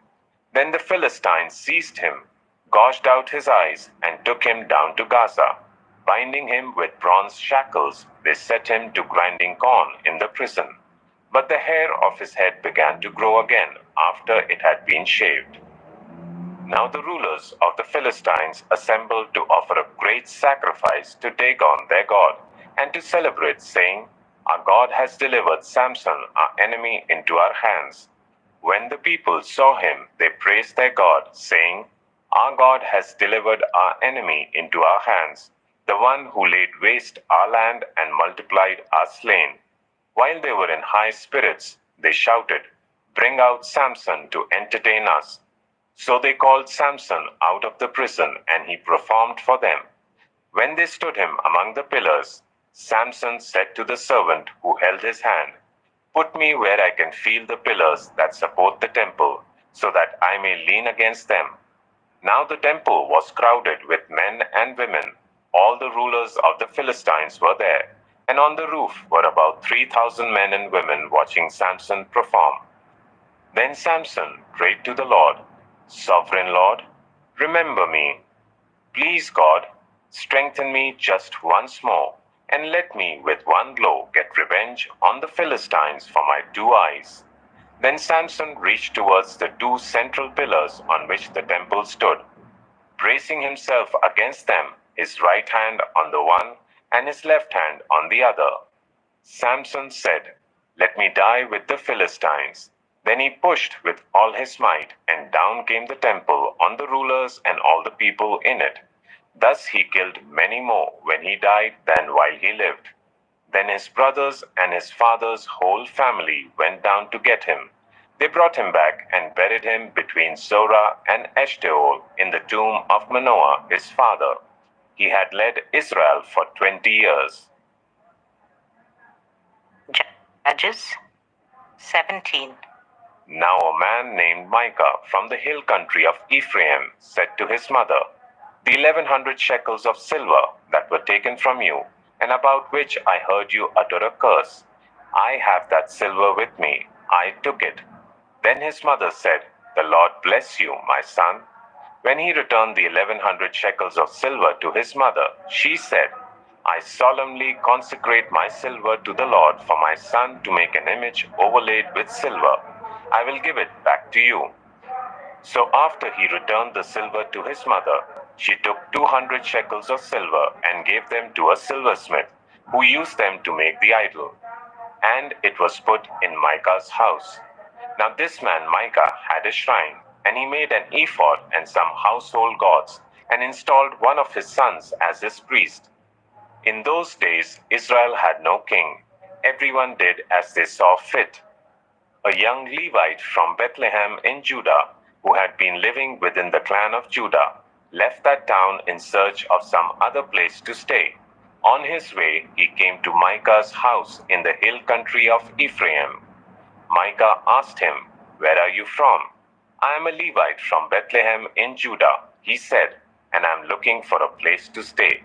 Then the Philistines seized him, gouged out his eyes, and took him down to Gaza. Binding him with bronze shackles, they set him to grinding corn in the prison. But the hair of his head began to grow again after it had been shaved. Now the rulers of the Philistines assembled to offer a great sacrifice to Dagon their god, and to celebrate, saying, "Our God has delivered Samson, our enemy, into our hands." When the people saw him, they praised their God, saying, "Our God has delivered our enemy into our hands, the one who laid waste our land and multiplied our slain." While they were in high spirits, they shouted, "Bring out Samson to entertain us." So they called Samson out of the prison, and he performed for them. When they stood him among the pillars, Samson said to the servant who held his hand, "Put me where I can feel the pillars that support the temple, so that I may lean against them." Now the temple was crowded with men and women. All the rulers of the Philistines were there, and on the roof were about 3,000 men and women watching Samson perform. Then Samson prayed to the Lord, "Sovereign Lord, remember me. Please, God, strengthen me just once more, and let me with one blow get revenge on the Philistines for my 2 eyes." Then Samson reached towards the 2 central pillars on which the temple stood. Bracing himself against them, his right hand on the one and his left hand on the other, Samson said, "Let me die with the Philistines." Then he pushed with all his might, and down came the temple on the rulers and all the people in it. Thus he killed many more when he died than while he lived. Then his brothers and his father's whole family went down to get him. They brought him back and buried him between Zorah and Eshtaol in the tomb of Manoah his father. He had led Israel for 20 years. Judges 17. Now a man named Micah from the hill country of Ephraim said to his mother, "The 1,100 shekels of silver that were taken from you, and about which I heard you utter a curse, I have that silver with me. I took it." Then his mother said, "The Lord bless you, my son." When he returned the 1,100 shekels of silver to his mother, she said, I solemnly consecrate my silver to the Lord for my son to make an image overlaid with silver. I will give it back to you. So after he returned the silver to his mother, she took 200 shekels of silver and gave them to a silversmith, who used them to make the idol. And it was put in Micah's house. Now this man Micah had a shrine, and he made an ephod and some household gods, and installed one of his sons as his priest. In those days Israel had no king. Everyone did as they saw fit. A young Levite from Bethlehem in Judah, who had been living within the clan of Judah, left that town in search of some other place to stay. On his way, he came to Micah's house in the hill country of Ephraim. Micah asked him, "Where are you from?" "I am a Levite from Bethlehem in Judah," he said, "and I am looking for a place to stay."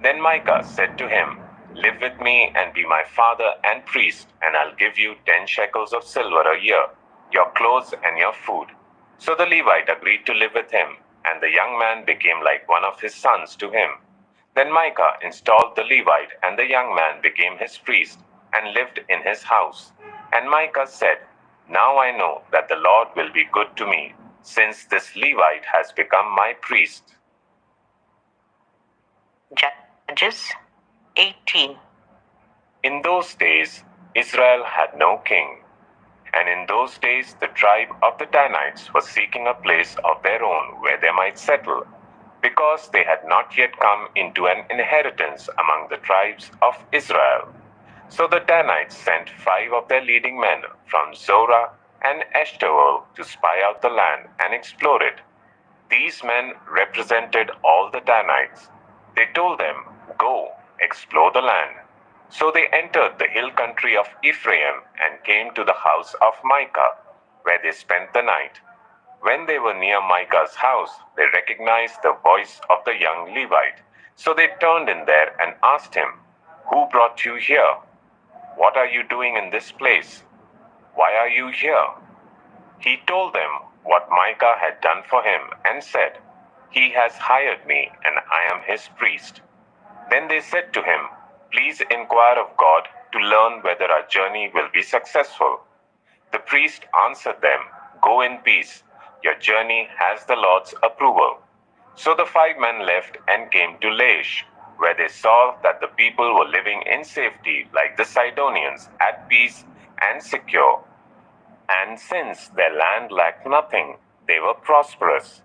Then Micah said to him, "Live with me and be my father and priest, and I'll give you 10 shekels of silver a year, your clothes and your food." So the Levite agreed to live with him, and the young man became like one of his sons to him. Then Micah installed the Levite, and the young man became his priest, and lived in his house. And Micah said, "Now I know that the Lord will be good to me, since this Levite has become my priest." Judges 18. In those days, Israel had no king. And in those days, the tribe of the Danites was seeking a place of their own where they might settle, because they had not yet come into an inheritance among the tribes of Israel. So the Danites sent 5 of their leading men from Zorah and Eshtaol to spy out the land and explore it. These men represented all the Danites. They told them, "Go, explore the land." So they entered the hill country of Ephraim and came to the house of Micah, where they spent the night. When they were near Micah's house, they recognized the voice of the young Levite. So they turned in there and asked him, "Who brought you here? What are you doing in this place? Why are you here?" He told them what Micah had done for him and said, "He has hired me, and I am his priest." Then they said to him, "Please inquire of God to learn whether our journey will be successful." The priest answered them, "Go in peace. Your journey has the Lord's approval." So the 5 men left and came to Laish, where they saw that the people were living in safety like the Sidonians, at peace and secure. And since their land lacked nothing, they were prosperous.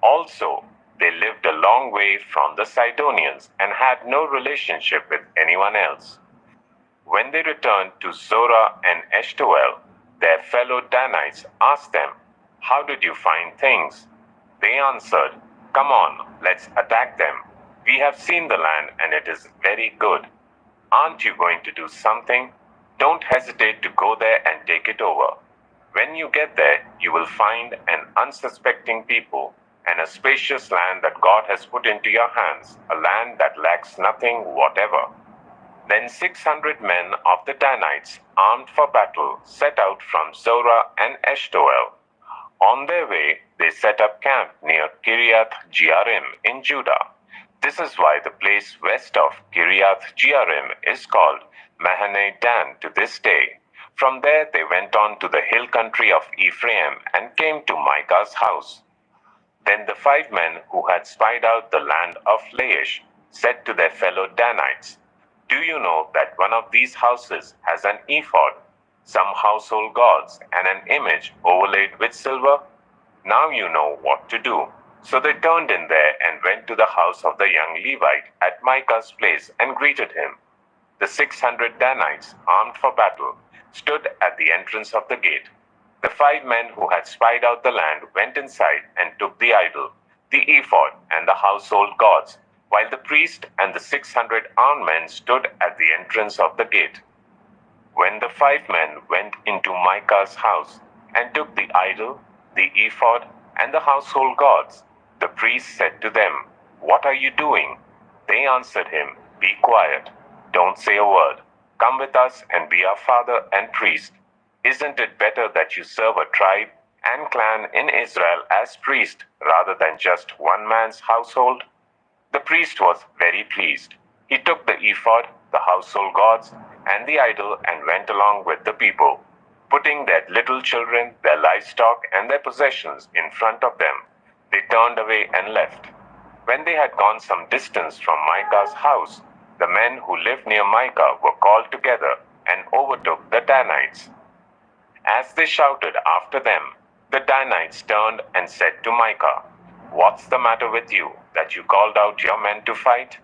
Also, they lived a long way from the Sidonians and had no relationship with anyone else. When they returned to Zorah and Eshtaol, their fellow Danites asked them, "How did you find things?" They answered, "Come on, let's attack them. We have seen the land and it is very good. Aren't you going to do something? Don't hesitate to go there and take it over. When you get there, you will find an unsuspecting people and a spacious land that God has put into your hands, a land that lacks nothing whatever." Then 600 men of the Danites, armed for battle, set out from Zorah and Eshtaol. On their way, they set up camp near Kiriath Jearim in Judah. This is why the place west of Kiriath Jearim is called Mahane Dan to this day. From there they went on to the hill country of Ephraim and came to Micah's house. Then the 5 men who had spied out the land of Laish said to their fellow Danites, "Do you know that one of these houses has an ephod, some household gods, and an image overlaid with silver? Now you know what to do." So they turned in there and went to the house of the young Levite at Micah's place and greeted him. The 600 Danites, armed for battle, stood at the entrance of the gate. The 5 men who had spied out the land went inside and took the idol, the ephod, and the household gods, while the priest and the 600 armed men stood at the entrance of the gate. When the 5 men went into Micah's house and took the idol, the ephod, and the household gods, the priest said to them, "What are you doing?" They answered him, "Be quiet. Don't say a word. Come with us and be our father and priest. Isn't it better that you serve a tribe and clan in Israel as priest rather than just one man's household?" The priest was very pleased. He took the ephod, the household gods, and the idol and went along with the people, putting their little children, their livestock, and their possessions in front of them. They turned away and left. When they had gone some distance from Micah's house, the men who lived near Micah were called together and overtook the Danites. As they shouted after them, the Danites turned and said to Micah, "What's the matter with you, that you called out your men to fight?"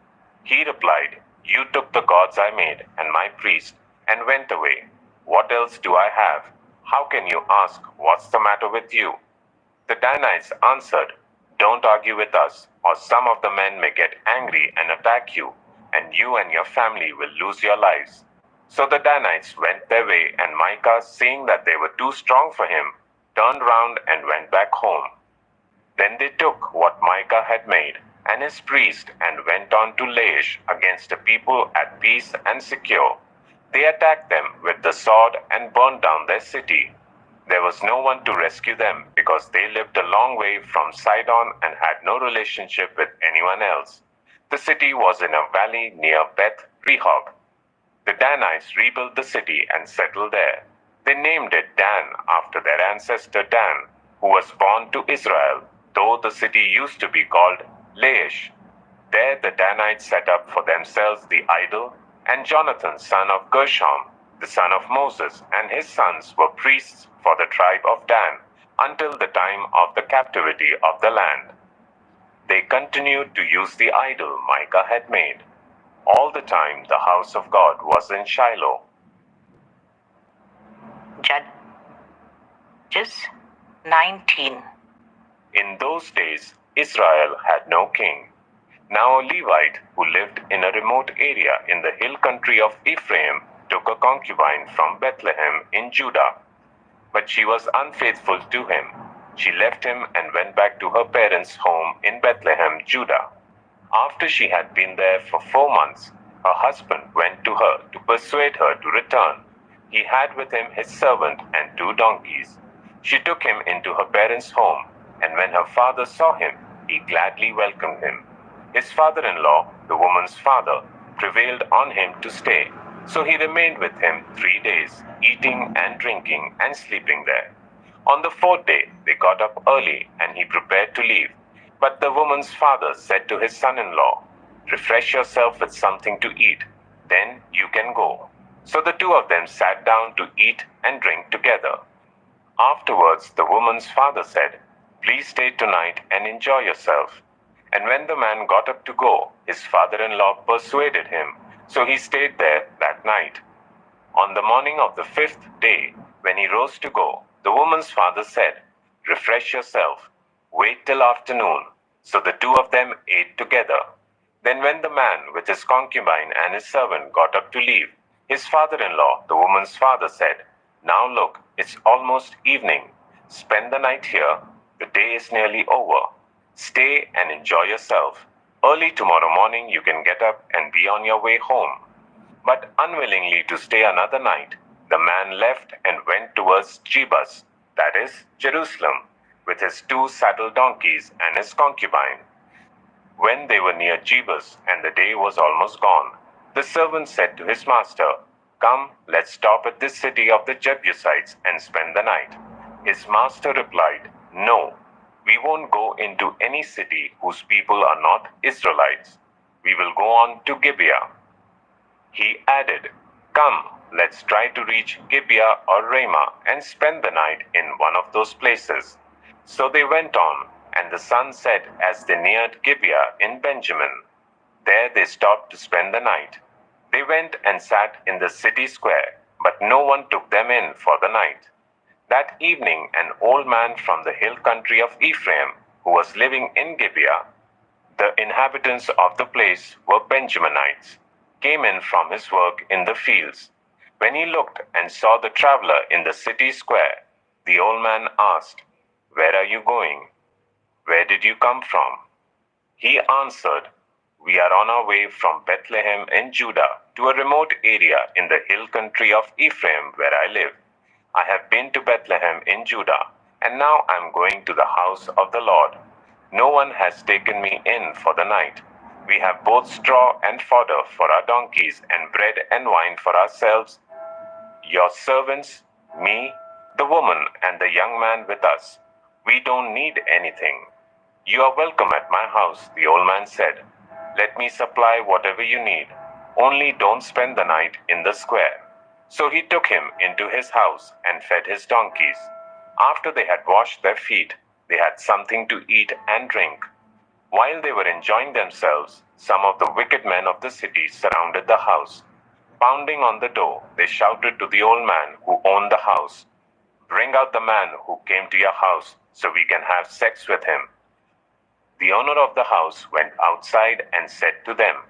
He replied, "You took the gods I made and my priest and went away. What else do I have? How can you ask, what's the matter with you?" The Danites answered, "Don't argue with us, or some of the men may get angry and attack you, and you and your family will lose your lives." So the Danites went their way, and Micah, seeing that they were too strong for him, turned round and went back home. Then they took what Micah had made, and his priest, and went on to Laish against a people at peace and secure. They attacked them with the sword and burned down their city. There was no one to rescue them, because they lived a long way from Sidon and had no relationship with anyone else. The city was in a valley near Beth Rehob. The Danites rebuilt the city and settled there. They named it Dan after their ancestor Dan, who was born to Israel, though the city used to be called Laish. There the Danites set up for themselves the idol, and Jonathan, son of Gershom, the son of Moses, and his sons were priests for the tribe of Dan until the time of the captivity of the land. They continued to use the idol Micah had made. All the time the house of God was in Shiloh. Judges 19. In those days, Israel had no king. Now a Levite who lived in a remote area in the hill country of Ephraim took a concubine from Bethlehem in Judah. But she was unfaithful to him. She left him and went back to her parents' home in Bethlehem, Judah. After she had been there for 4 months, her husband went to her to persuade her to return. He had with him his servant and 2 donkeys. She took him into her parents' home, and when her father saw him, he gladly welcomed him. His father-in-law, the woman's father, prevailed on him to stay, so he remained with him 3 days, eating and drinking and sleeping there. On the 4th day, they got up early, and he prepared to leave. But the woman's father said to his son-in-law, "Refresh yourself with something to eat, then you can go." So the 2 of them sat down to eat and drink together. Afterwards, the woman's father said, "Please stay tonight and enjoy yourself." And when the man got up to go, his father-in-law persuaded him, so he stayed there that night. On the morning of the 5th day, when he rose to go, the woman's father said, "Refresh yourself. Wait till afternoon." So the 2 of them ate together. Then when the man with his concubine and his servant got up to leave, his father-in-law, the woman's father, said, "Now look, it's almost evening. Spend the night here. The day is nearly over. Stay and enjoy yourself. Early tomorrow morning you can get up and be on your way home." But unwillingly to stay another night, the man left and went towards Jebus, that is, Jerusalem, with his 2 saddle donkeys and his concubine. When they were near Jebus and the day was almost gone, the servant said to his master, "Come, let's stop at this city of the Jebusites and spend the night." His master replied, "No, we won't go into any city whose people are not Israelites. We will go on to Gibeah." He added, "Come, let's try to reach Gibeah or Ramah and spend the night in one of those places." So they went on, and the sun set as they neared Gibeah in Benjamin. There they stopped to spend the night. They went and sat in the city square, but no one took them in for the night. That evening an old man from the hill country of Ephraim, who was living in Gibeah, the inhabitants of the place were Benjaminites, came in from his work in the fields. When he looked and saw the traveler in the city square, the old man asked, "Where are you going? Where did you come from?" He answered, "We are on our way from Bethlehem in Judah to a remote area in the hill country of Ephraim where I live. I have been to Bethlehem in Judah, and now I am going to the house of the Lord. No one has taken me in for the night. We have both straw and fodder for our donkeys, and bread and wine for ourselves, your servants, me, the woman, and the young man with us. We don't need anything. You are welcome at my house, the old man said. Let me supply whatever you need. Only don't spend the night in the square. So he took him into his house and fed his donkeys. After they had washed their feet, they had something to eat and drink. While they were enjoying themselves, some of the wicked men of the city surrounded the house. Pounding on the door, they shouted to the old man who owned the house, "Bring out the man who came to your house so we can have sex with him." The owner of the house went outside and said to them,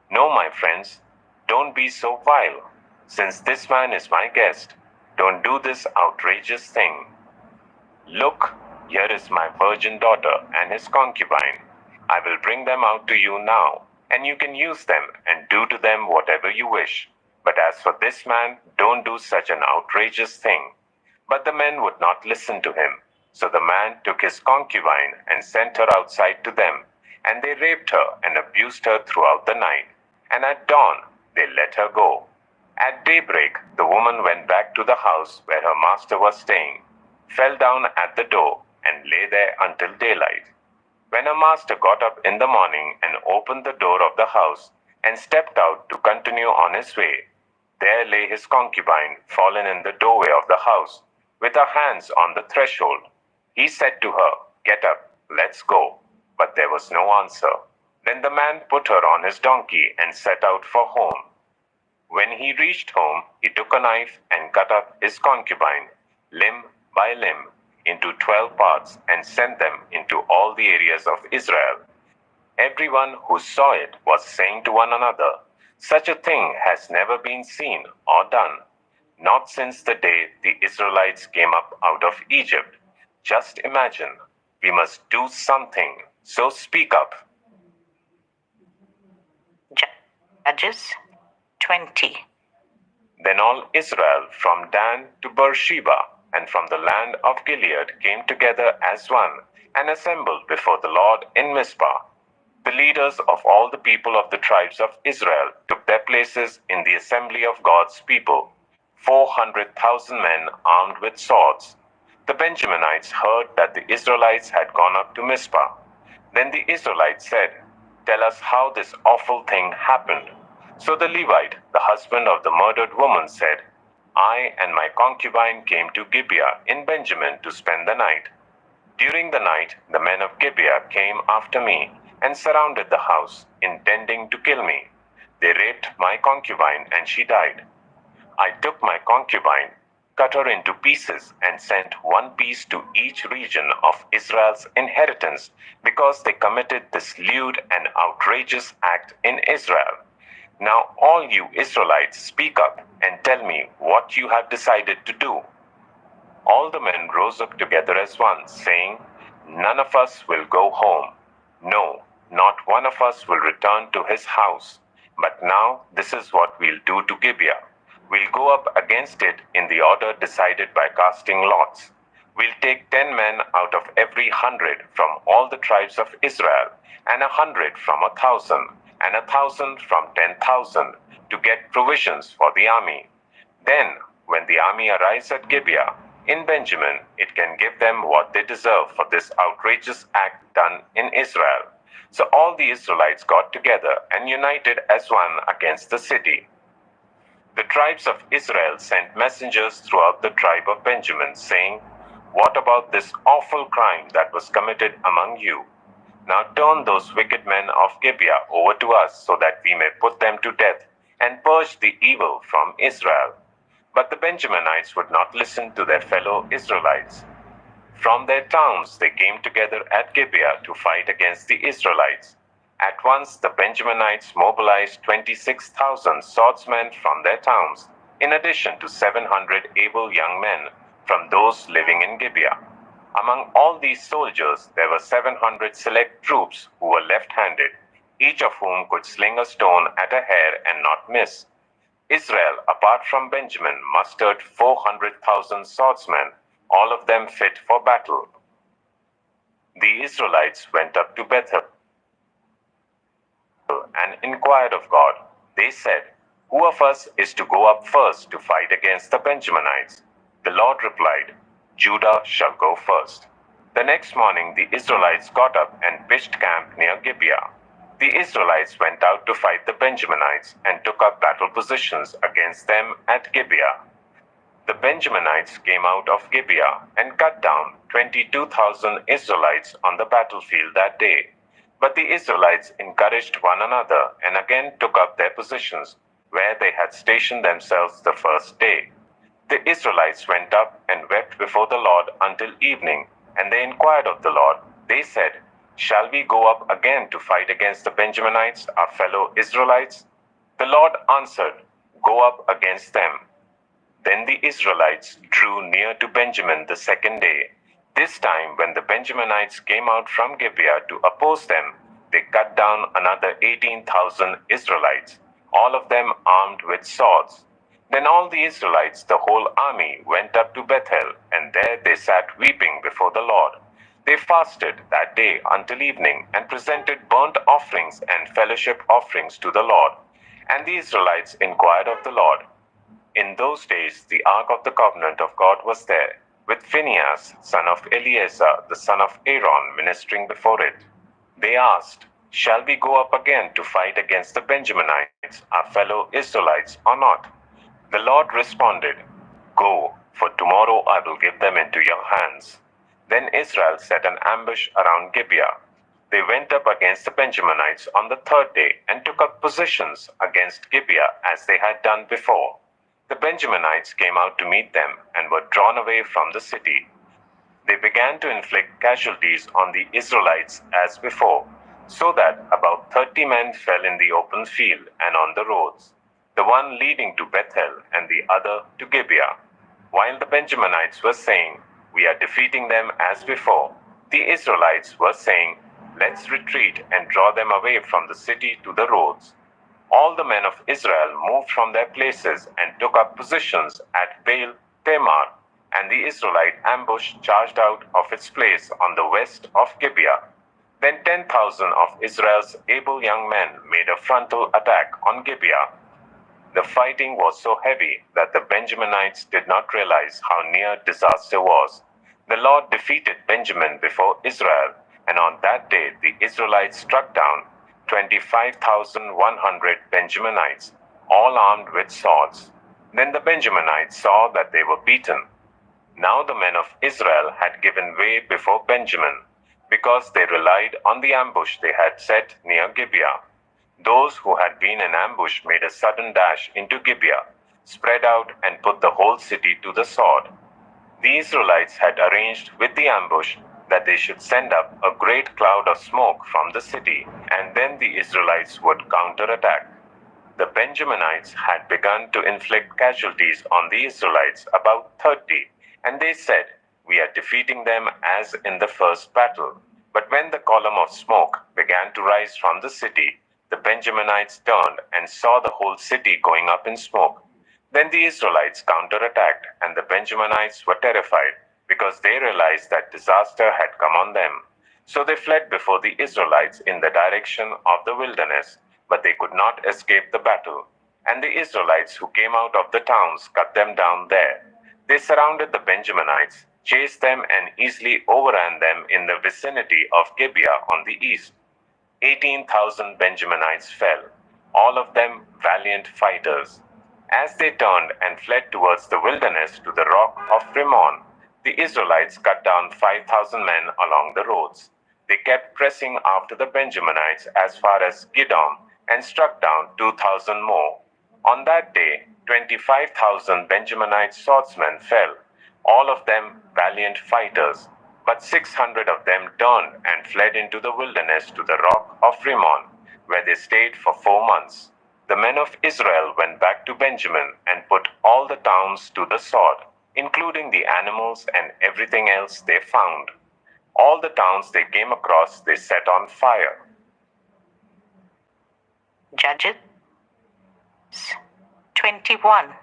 "No, my friends, don't be so vile. Since this man is my guest, don't do this outrageous thing. Look, here is my virgin daughter and his concubine. I will bring them out to you now, and you can use them and do to them whatever you wish. But as for this man, don't do such an outrageous thing." But the men would not listen to him. So the man took his concubine and sent her outside to them, and they raped her and abused her throughout the night. And at dawn, they let her go. At daybreak, the woman went back to the house where her master was staying, fell down at the door, and lay there until daylight. When her master got up in the morning and opened the door of the house and stepped out to continue on his way, there lay his concubine fallen in the doorway of the house, with her hands on the threshold. He said to her, "Get up, let's go." But there was no answer. Then the man put her on his donkey and set out for home. When he reached home, he took a knife and cut up his concubine, limb by limb, into 12 parts and sent them into all the areas of Israel. Everyone who saw it was saying to one another, "Such a thing has never been seen or done, not since the day the Israelites came up out of Egypt. Just imagine, we must do something, so speak up." Judges 20. Then all Israel from Dan to Beersheba and from the land of Gilead came together as one and assembled before the Lord in Mizpah. The leaders of all the people of the tribes of Israel took their places in the assembly of God's people, 400,000 men armed with swords. The Benjaminites heard that the Israelites had gone up to Mizpah. Then the Israelites said, "Tell us how this awful thing happened." So the Levite, the husband of the murdered woman, said, "I and my concubine came to Gibeah in Benjamin to spend the night. During the night, the men of Gibeah came after me and surrounded the house, intending to kill me. They raped my concubine and she died. I took my concubine, cut her into pieces, and sent one piece to each region of Israel's inheritance because they committed this lewd and outrageous act in Israel. Now all you Israelites, speak up and tell me what you have decided to do." All the men rose up together as one, saying, "None of us will go home. No, not one of us will return to his house. But now this is what we'll do to Gibeah. We'll go up against it in the order decided by casting lots. We'll take 10 men out of every 100 from all the tribes of Israel, and 100 from 1,000, and 1,000 from 10,000, to get provisions for the army. Then, when the army arrives at Gibeah in Benjamin, it can give them what they deserve for this outrageous act done in Israel." So all the Israelites got together and united as one against the city. The tribes of Israel sent messengers throughout the tribe of Benjamin, saying, "What about this awful crime that was committed among you? Now turn those wicked men of Gibeah over to us so that we may put them to death and purge the evil from Israel." But the Benjaminites would not listen to their fellow Israelites. From their towns they came together at Gibeah to fight against the Israelites. At once the Benjaminites mobilized 26,000 swordsmen from their towns, in addition to 700 able young men from those living in Gibeah. Among all these soldiers there were 700 select troops who were left-handed, each of whom could sling a stone at a hair and not miss. Israel, apart from Benjamin, mustered 400,000 swordsmen, all of them fit for battle. The Israelites went up to Bethel and inquired of God. They said, "Who of us is to go up first to fight against the Benjaminites?" The Lord replied, "Judah shall go first." The next morning the Israelites got up and pitched camp near Gibeah. The Israelites went out to fight the Benjaminites and took up battle positions against them at Gibeah. The Benjaminites came out of Gibeah and cut down 22,000 Israelites on the battlefield that day. But the Israelites encouraged one another and again took up their positions where they had stationed themselves the first day. The Israelites went up and wept before the Lord until evening, and they inquired of the Lord. They said, "Shall we go up again to fight against the Benjaminites, our fellow Israelites?" The Lord answered, "Go up against them." Then the Israelites drew near to Benjamin the second day. This time, when the Benjaminites came out from Gibeah to oppose them, they cut down another 18,000 Israelites, all of them armed with swords. Then all the Israelites, the whole army, went up to Bethel, and there they sat weeping before the Lord. They fasted that day until evening and presented burnt offerings and fellowship offerings to the Lord. And the Israelites inquired of the Lord. In those days, the ark of the covenant of God was there, with Phinehas, son of Eleazar, the son of Aaron, ministering before it. They asked, "Shall we go up again to fight against the Benjaminites, our fellow Israelites, or not?" The Lord responded, "Go, for tomorrow I will give them into your hands." Then Israel set an ambush around Gibeah. They went up against the Benjaminites on the third day and took up positions against Gibeah as they had done before. The Benjaminites came out to meet them and were drawn away from the city. They began to inflict casualties on the Israelites as before, so that about 30 men fell in the open field and on the roads, the one leading to Bethel and the other to Gibeah. While the Benjaminites were saying, "We are defeating them as before," the Israelites were saying, "Let's retreat and draw them away from the city to the roads." All the men of Israel moved from their places and took up positions at Baal Tamar, and the Israelite ambush charged out of its place on the west of Gibeah. Then 10,000 of Israel's able young men made a frontal attack on Gibeah. The fighting was so heavy that the Benjaminites did not realize how near disaster was. The Lord defeated Benjamin before Israel, and on that day the Israelites struck down 25,100 Benjaminites, all armed with swords. Then the Benjaminites saw that they were beaten. Now the men of Israel had given way before Benjamin, because they relied on the ambush they had set near Gibeah. Those who had been in ambush made a sudden dash into Gibeah, spread out, and put the whole city to the sword. The Israelites had arranged with the ambush that they should send up a great cloud of smoke from the city, and then the Israelites would counterattack. The Benjaminites had begun to inflict casualties on the Israelites, about 30, and they said, "We are defeating them as in the first battle." But when the column of smoke began to rise from the city, the Benjaminites turned and saw the whole city going up in smoke. Then the Israelites counterattacked, and the Benjaminites were terrified, because they realized that disaster had come on them. So they fled before the Israelites in the direction of the wilderness, but they could not escape the battle. And the Israelites who came out of the towns cut them down there. They surrounded the Benjaminites, chased them, and easily overran them in the vicinity of Gibeah on the east. 18,000 Benjaminites fell, all of them valiant fighters. As they turned and fled towards the wilderness to the rock of Rimmon, the Israelites cut down 5,000 men along the roads. They kept pressing after the Benjaminites as far as Gidom and struck down 2,000 more. On that day, 25,000 Benjaminite swordsmen fell, all of them valiant fighters. But 600 of them turned and fled into the wilderness to the rock of Rimmon, where they stayed for 4 months. The men of Israel went back to Benjamin and put all the towns to the sword, including the animals and everything else they found. All the towns they came across they set on fire. Judges 21.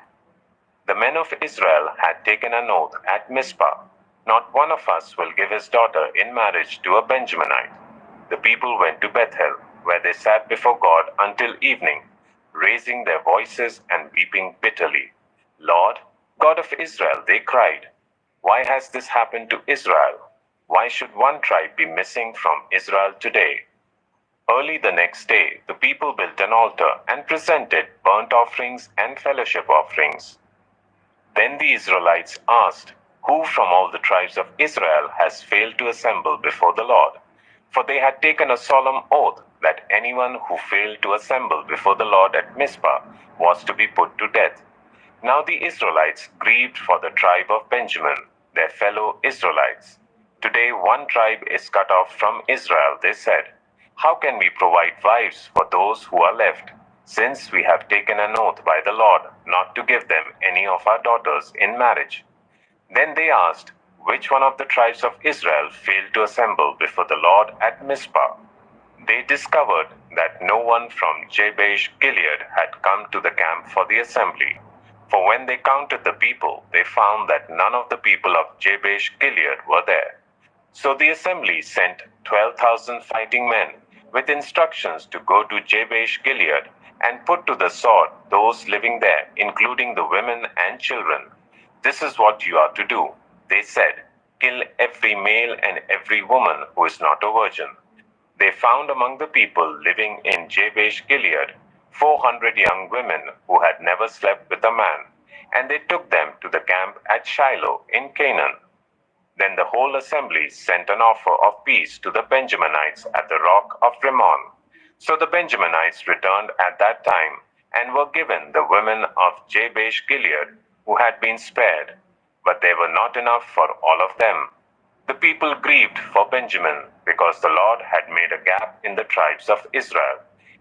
The men of Israel had taken an oath at Mizpah. Not one of us will give his daughter in marriage to a Benjaminite. The people went to Bethel, where they sat before God until evening, raising their voices and weeping bitterly. Lord, God of Israel, they cried, why has this happened to Israel? Why should one tribe be missing from Israel today? Early the next day, the people built an altar and presented burnt offerings and fellowship offerings. Then the Israelites asked, who from all the tribes of Israel has failed to assemble before the Lord? For they had taken a solemn oath that anyone who failed to assemble before the Lord at Mizpah was to be put to death. Now the Israelites grieved for the tribe of Benjamin, their fellow Israelites. Today one tribe is cut off from Israel, they said. How can we provide wives for those who are left, since we have taken an oath by the Lord not to give them any of our daughters in marriage? Then they asked, which one of the tribes of Israel failed to assemble before the Lord at Mizpah? They discovered that no one from Jabesh Gilead had come to the camp for the assembly. For when they counted the people, they found that none of the people of Jabesh Gilead were there. So the assembly sent 12,000 fighting men with instructions to go to Jabesh Gilead and put to the sword those living there, including the women and children. This is what you are to do, they said. Kill every male and every woman who is not a virgin. They found among the people living in Jabesh Gilead 400 young women who had never slept with a man, and they took them to the camp at Shiloh in Canaan. Then the whole assembly sent an offer of peace to the Benjaminites at the rock of Rimmon. So the Benjaminites returned at that time and were given the women of Jabesh Gilead who had been spared, but they were not enough for all of them. The people grieved for Benjamin because the Lord had made a gap in the tribes of Israel.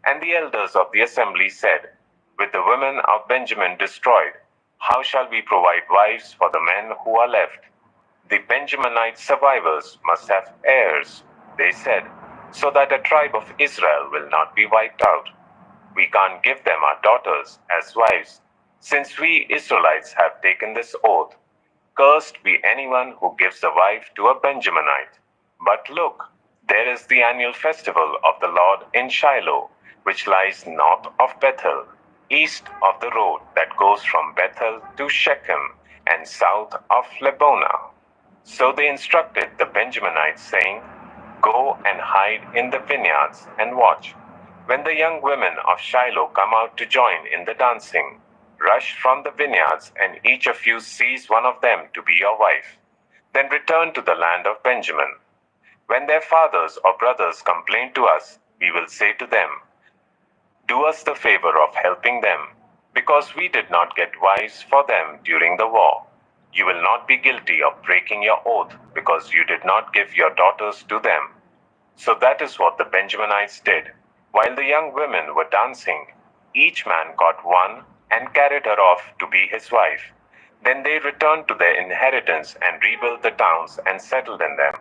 And the elders of the assembly said, with the women of Benjamin destroyed, how shall we provide wives for the men who are left? The Benjaminite survivors must have heirs, they said, so that a tribe of Israel will not be wiped out. We can't give them our daughters as wives, since we Israelites have taken this oath. Cursed be anyone who gives a wife to a Benjaminite. But look, there is the annual festival of the Lord in Shiloh, which lies north of Bethel, east of the road that goes from Bethel to Shechem, and south of Lebonah. So they instructed the Benjaminites, saying, go and hide in the vineyards and watch. When the young women of Shiloh come out to join in the dancing, rush from the vineyards, and each of you seize one of them to be your wife. Then return to the land of Benjamin. When their fathers or brothers complain to us, we will say to them, do us the favor of helping them, because we did not get wives for them during the war. You will not be guilty of breaking your oath, because you did not give your daughters to them. So that is what the Benjaminites did. While the young women were dancing, each man got one and carried her off to be his wife. Then they returned to their inheritance and rebuilt the towns and settled in them.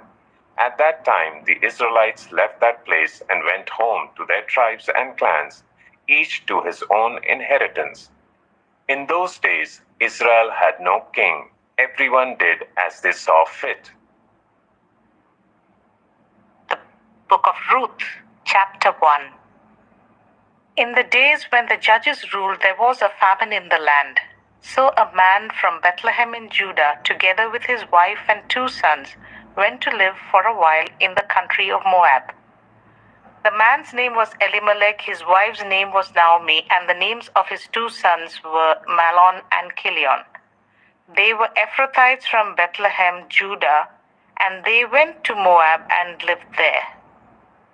At that time, the Israelites left that place and went home to their tribes and clans, each to his own inheritance. In those days, Israel had no king. Everyone did as they saw fit. The Book of Ruth, Chapter 1. In the days when the judges ruled, there was a famine in the land. So a man from Bethlehem in Judah, together with his wife and 2 sons, went to live for a while in the country of Moab. The man's name was Elimelech, his wife's name was Naomi, and the names of his 2 sons were Mahlon and Chilion. They were Ephrathites from Bethlehem, Judah, and they went to Moab and lived there.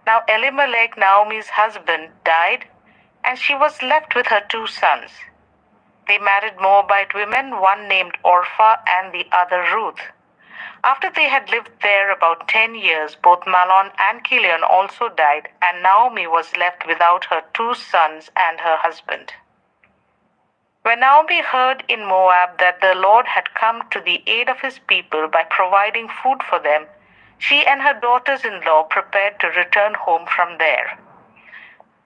Now Elimelech, Naomi's husband, died, and she was left with her 2 sons. They married Moabite women, one named Orpah and the other Ruth. After they had lived there about 10 years, both Mahlon and Chilion also died, and Naomi was left without her 2 sons and her husband. When Naomi heard in Moab that the Lord had come to the aid of his people by providing food for them, she and her daughters-in-law prepared to return home from there.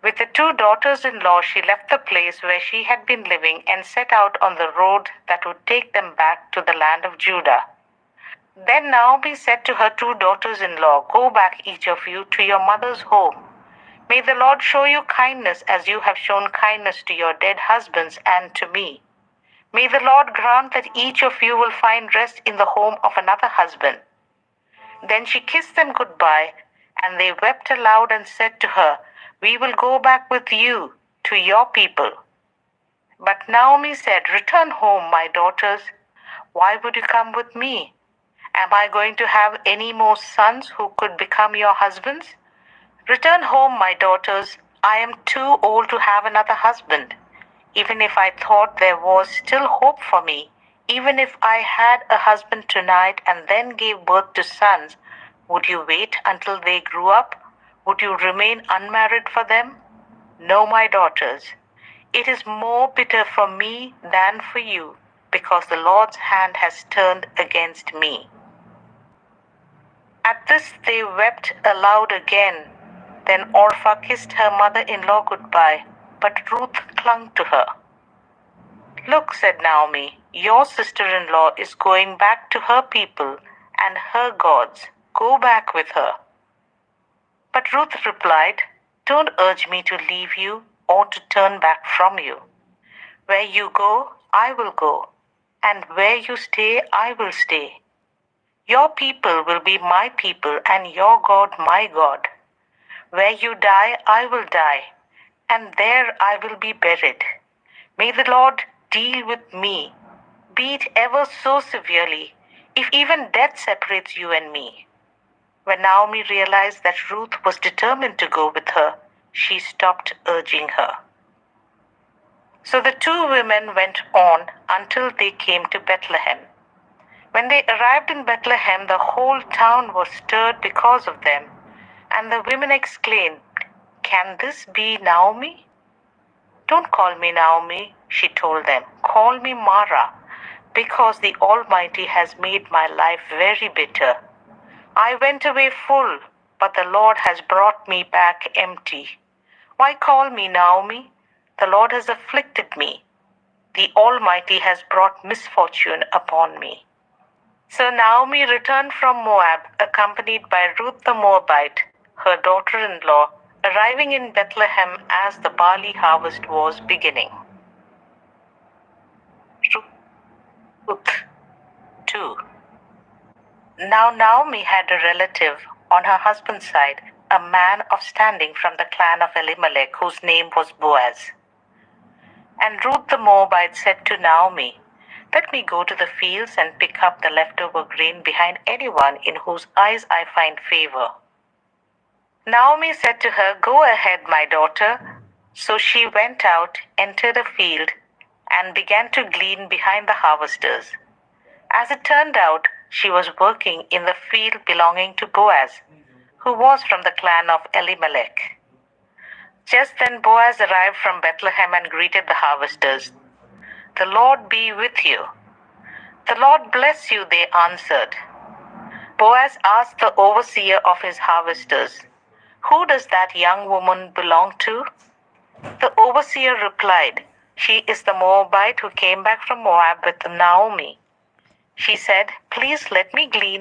With the 2 daughters-in-law, she left the place where she had been living and set out on the road that would take them back to the land of Judah. Then Naomi said to her 2 daughters-in-law, go back, each of you, to your mother's home. May the Lord show you kindness as you have shown kindness to your dead husbands and to me. May the Lord grant that each of you will find rest in the home of another husband." Then she kissed them goodbye, and they wept aloud and said to her, "We will go back with you to your people." But Naomi said, "Return home, my daughters. Why would you come with me? Am I going to have any more sons who could become your husbands? Return home, my daughters. I am too old to have another husband. Even if I thought there was still hope for me, even if I had a husband tonight and then gave birth to sons, would you wait until they grew up? Would you remain unmarried for them? No, my daughters. It is more bitter for me than for you, because the Lord's hand has turned against me." At this they wept aloud again. Then Orpah kissed her mother-in-law goodbye, but Ruth clung to her. "Look," said Naomi, "your sister-in-law is going back to her people and her gods. Go back with her." But Ruth replied, "Don't urge me to leave you or to turn back from you. Where you go, I will go, and where you stay, I will stay. Your people will be my people, and your God my God. Where you die, I will die, and there I will be buried. May the Lord deal with me, be it ever so severely, if even death separates you and me." When Naomi realized that Ruth was determined to go with her, she stopped urging her. So the two women went on until they came to Bethlehem. When they arrived in Bethlehem, the whole town was stirred because of them, and the women exclaimed, "Can this be Naomi?" "Don't call me Naomi," she told them. "Call me Mara, because the Almighty has made my life very bitter. I went away full, but the Lord has brought me back empty. Why call me Naomi? The Lord has afflicted me. The Almighty has brought misfortune upon me." So Naomi returned from Moab, accompanied by Ruth the Moabite, her daughter-in-law, arriving in Bethlehem as the barley harvest was beginning. Ruth 2. Now Naomi had a relative on her husband's side, a man of standing from the clan of Elimelech, whose name was Boaz. And Ruth the Moabite said to Naomi, "Let me go to the fields and pick up the leftover grain behind anyone in whose eyes I find favor." Naomi said to her, "Go ahead, my daughter." So she went out, entered a field, and began to glean behind the harvesters. As it turned out, she was working in the field belonging to Boaz, who was from the clan of Elimelech. Just then Boaz arrived from Bethlehem and greeted the harvesters. "The Lord be with you." "The Lord bless you," they answered. Boaz asked the overseer of his harvesters, "Who does that young woman belong to?" The overseer replied, "She is the Moabite who came back from Moab with Naomi." She said, "Please let me glean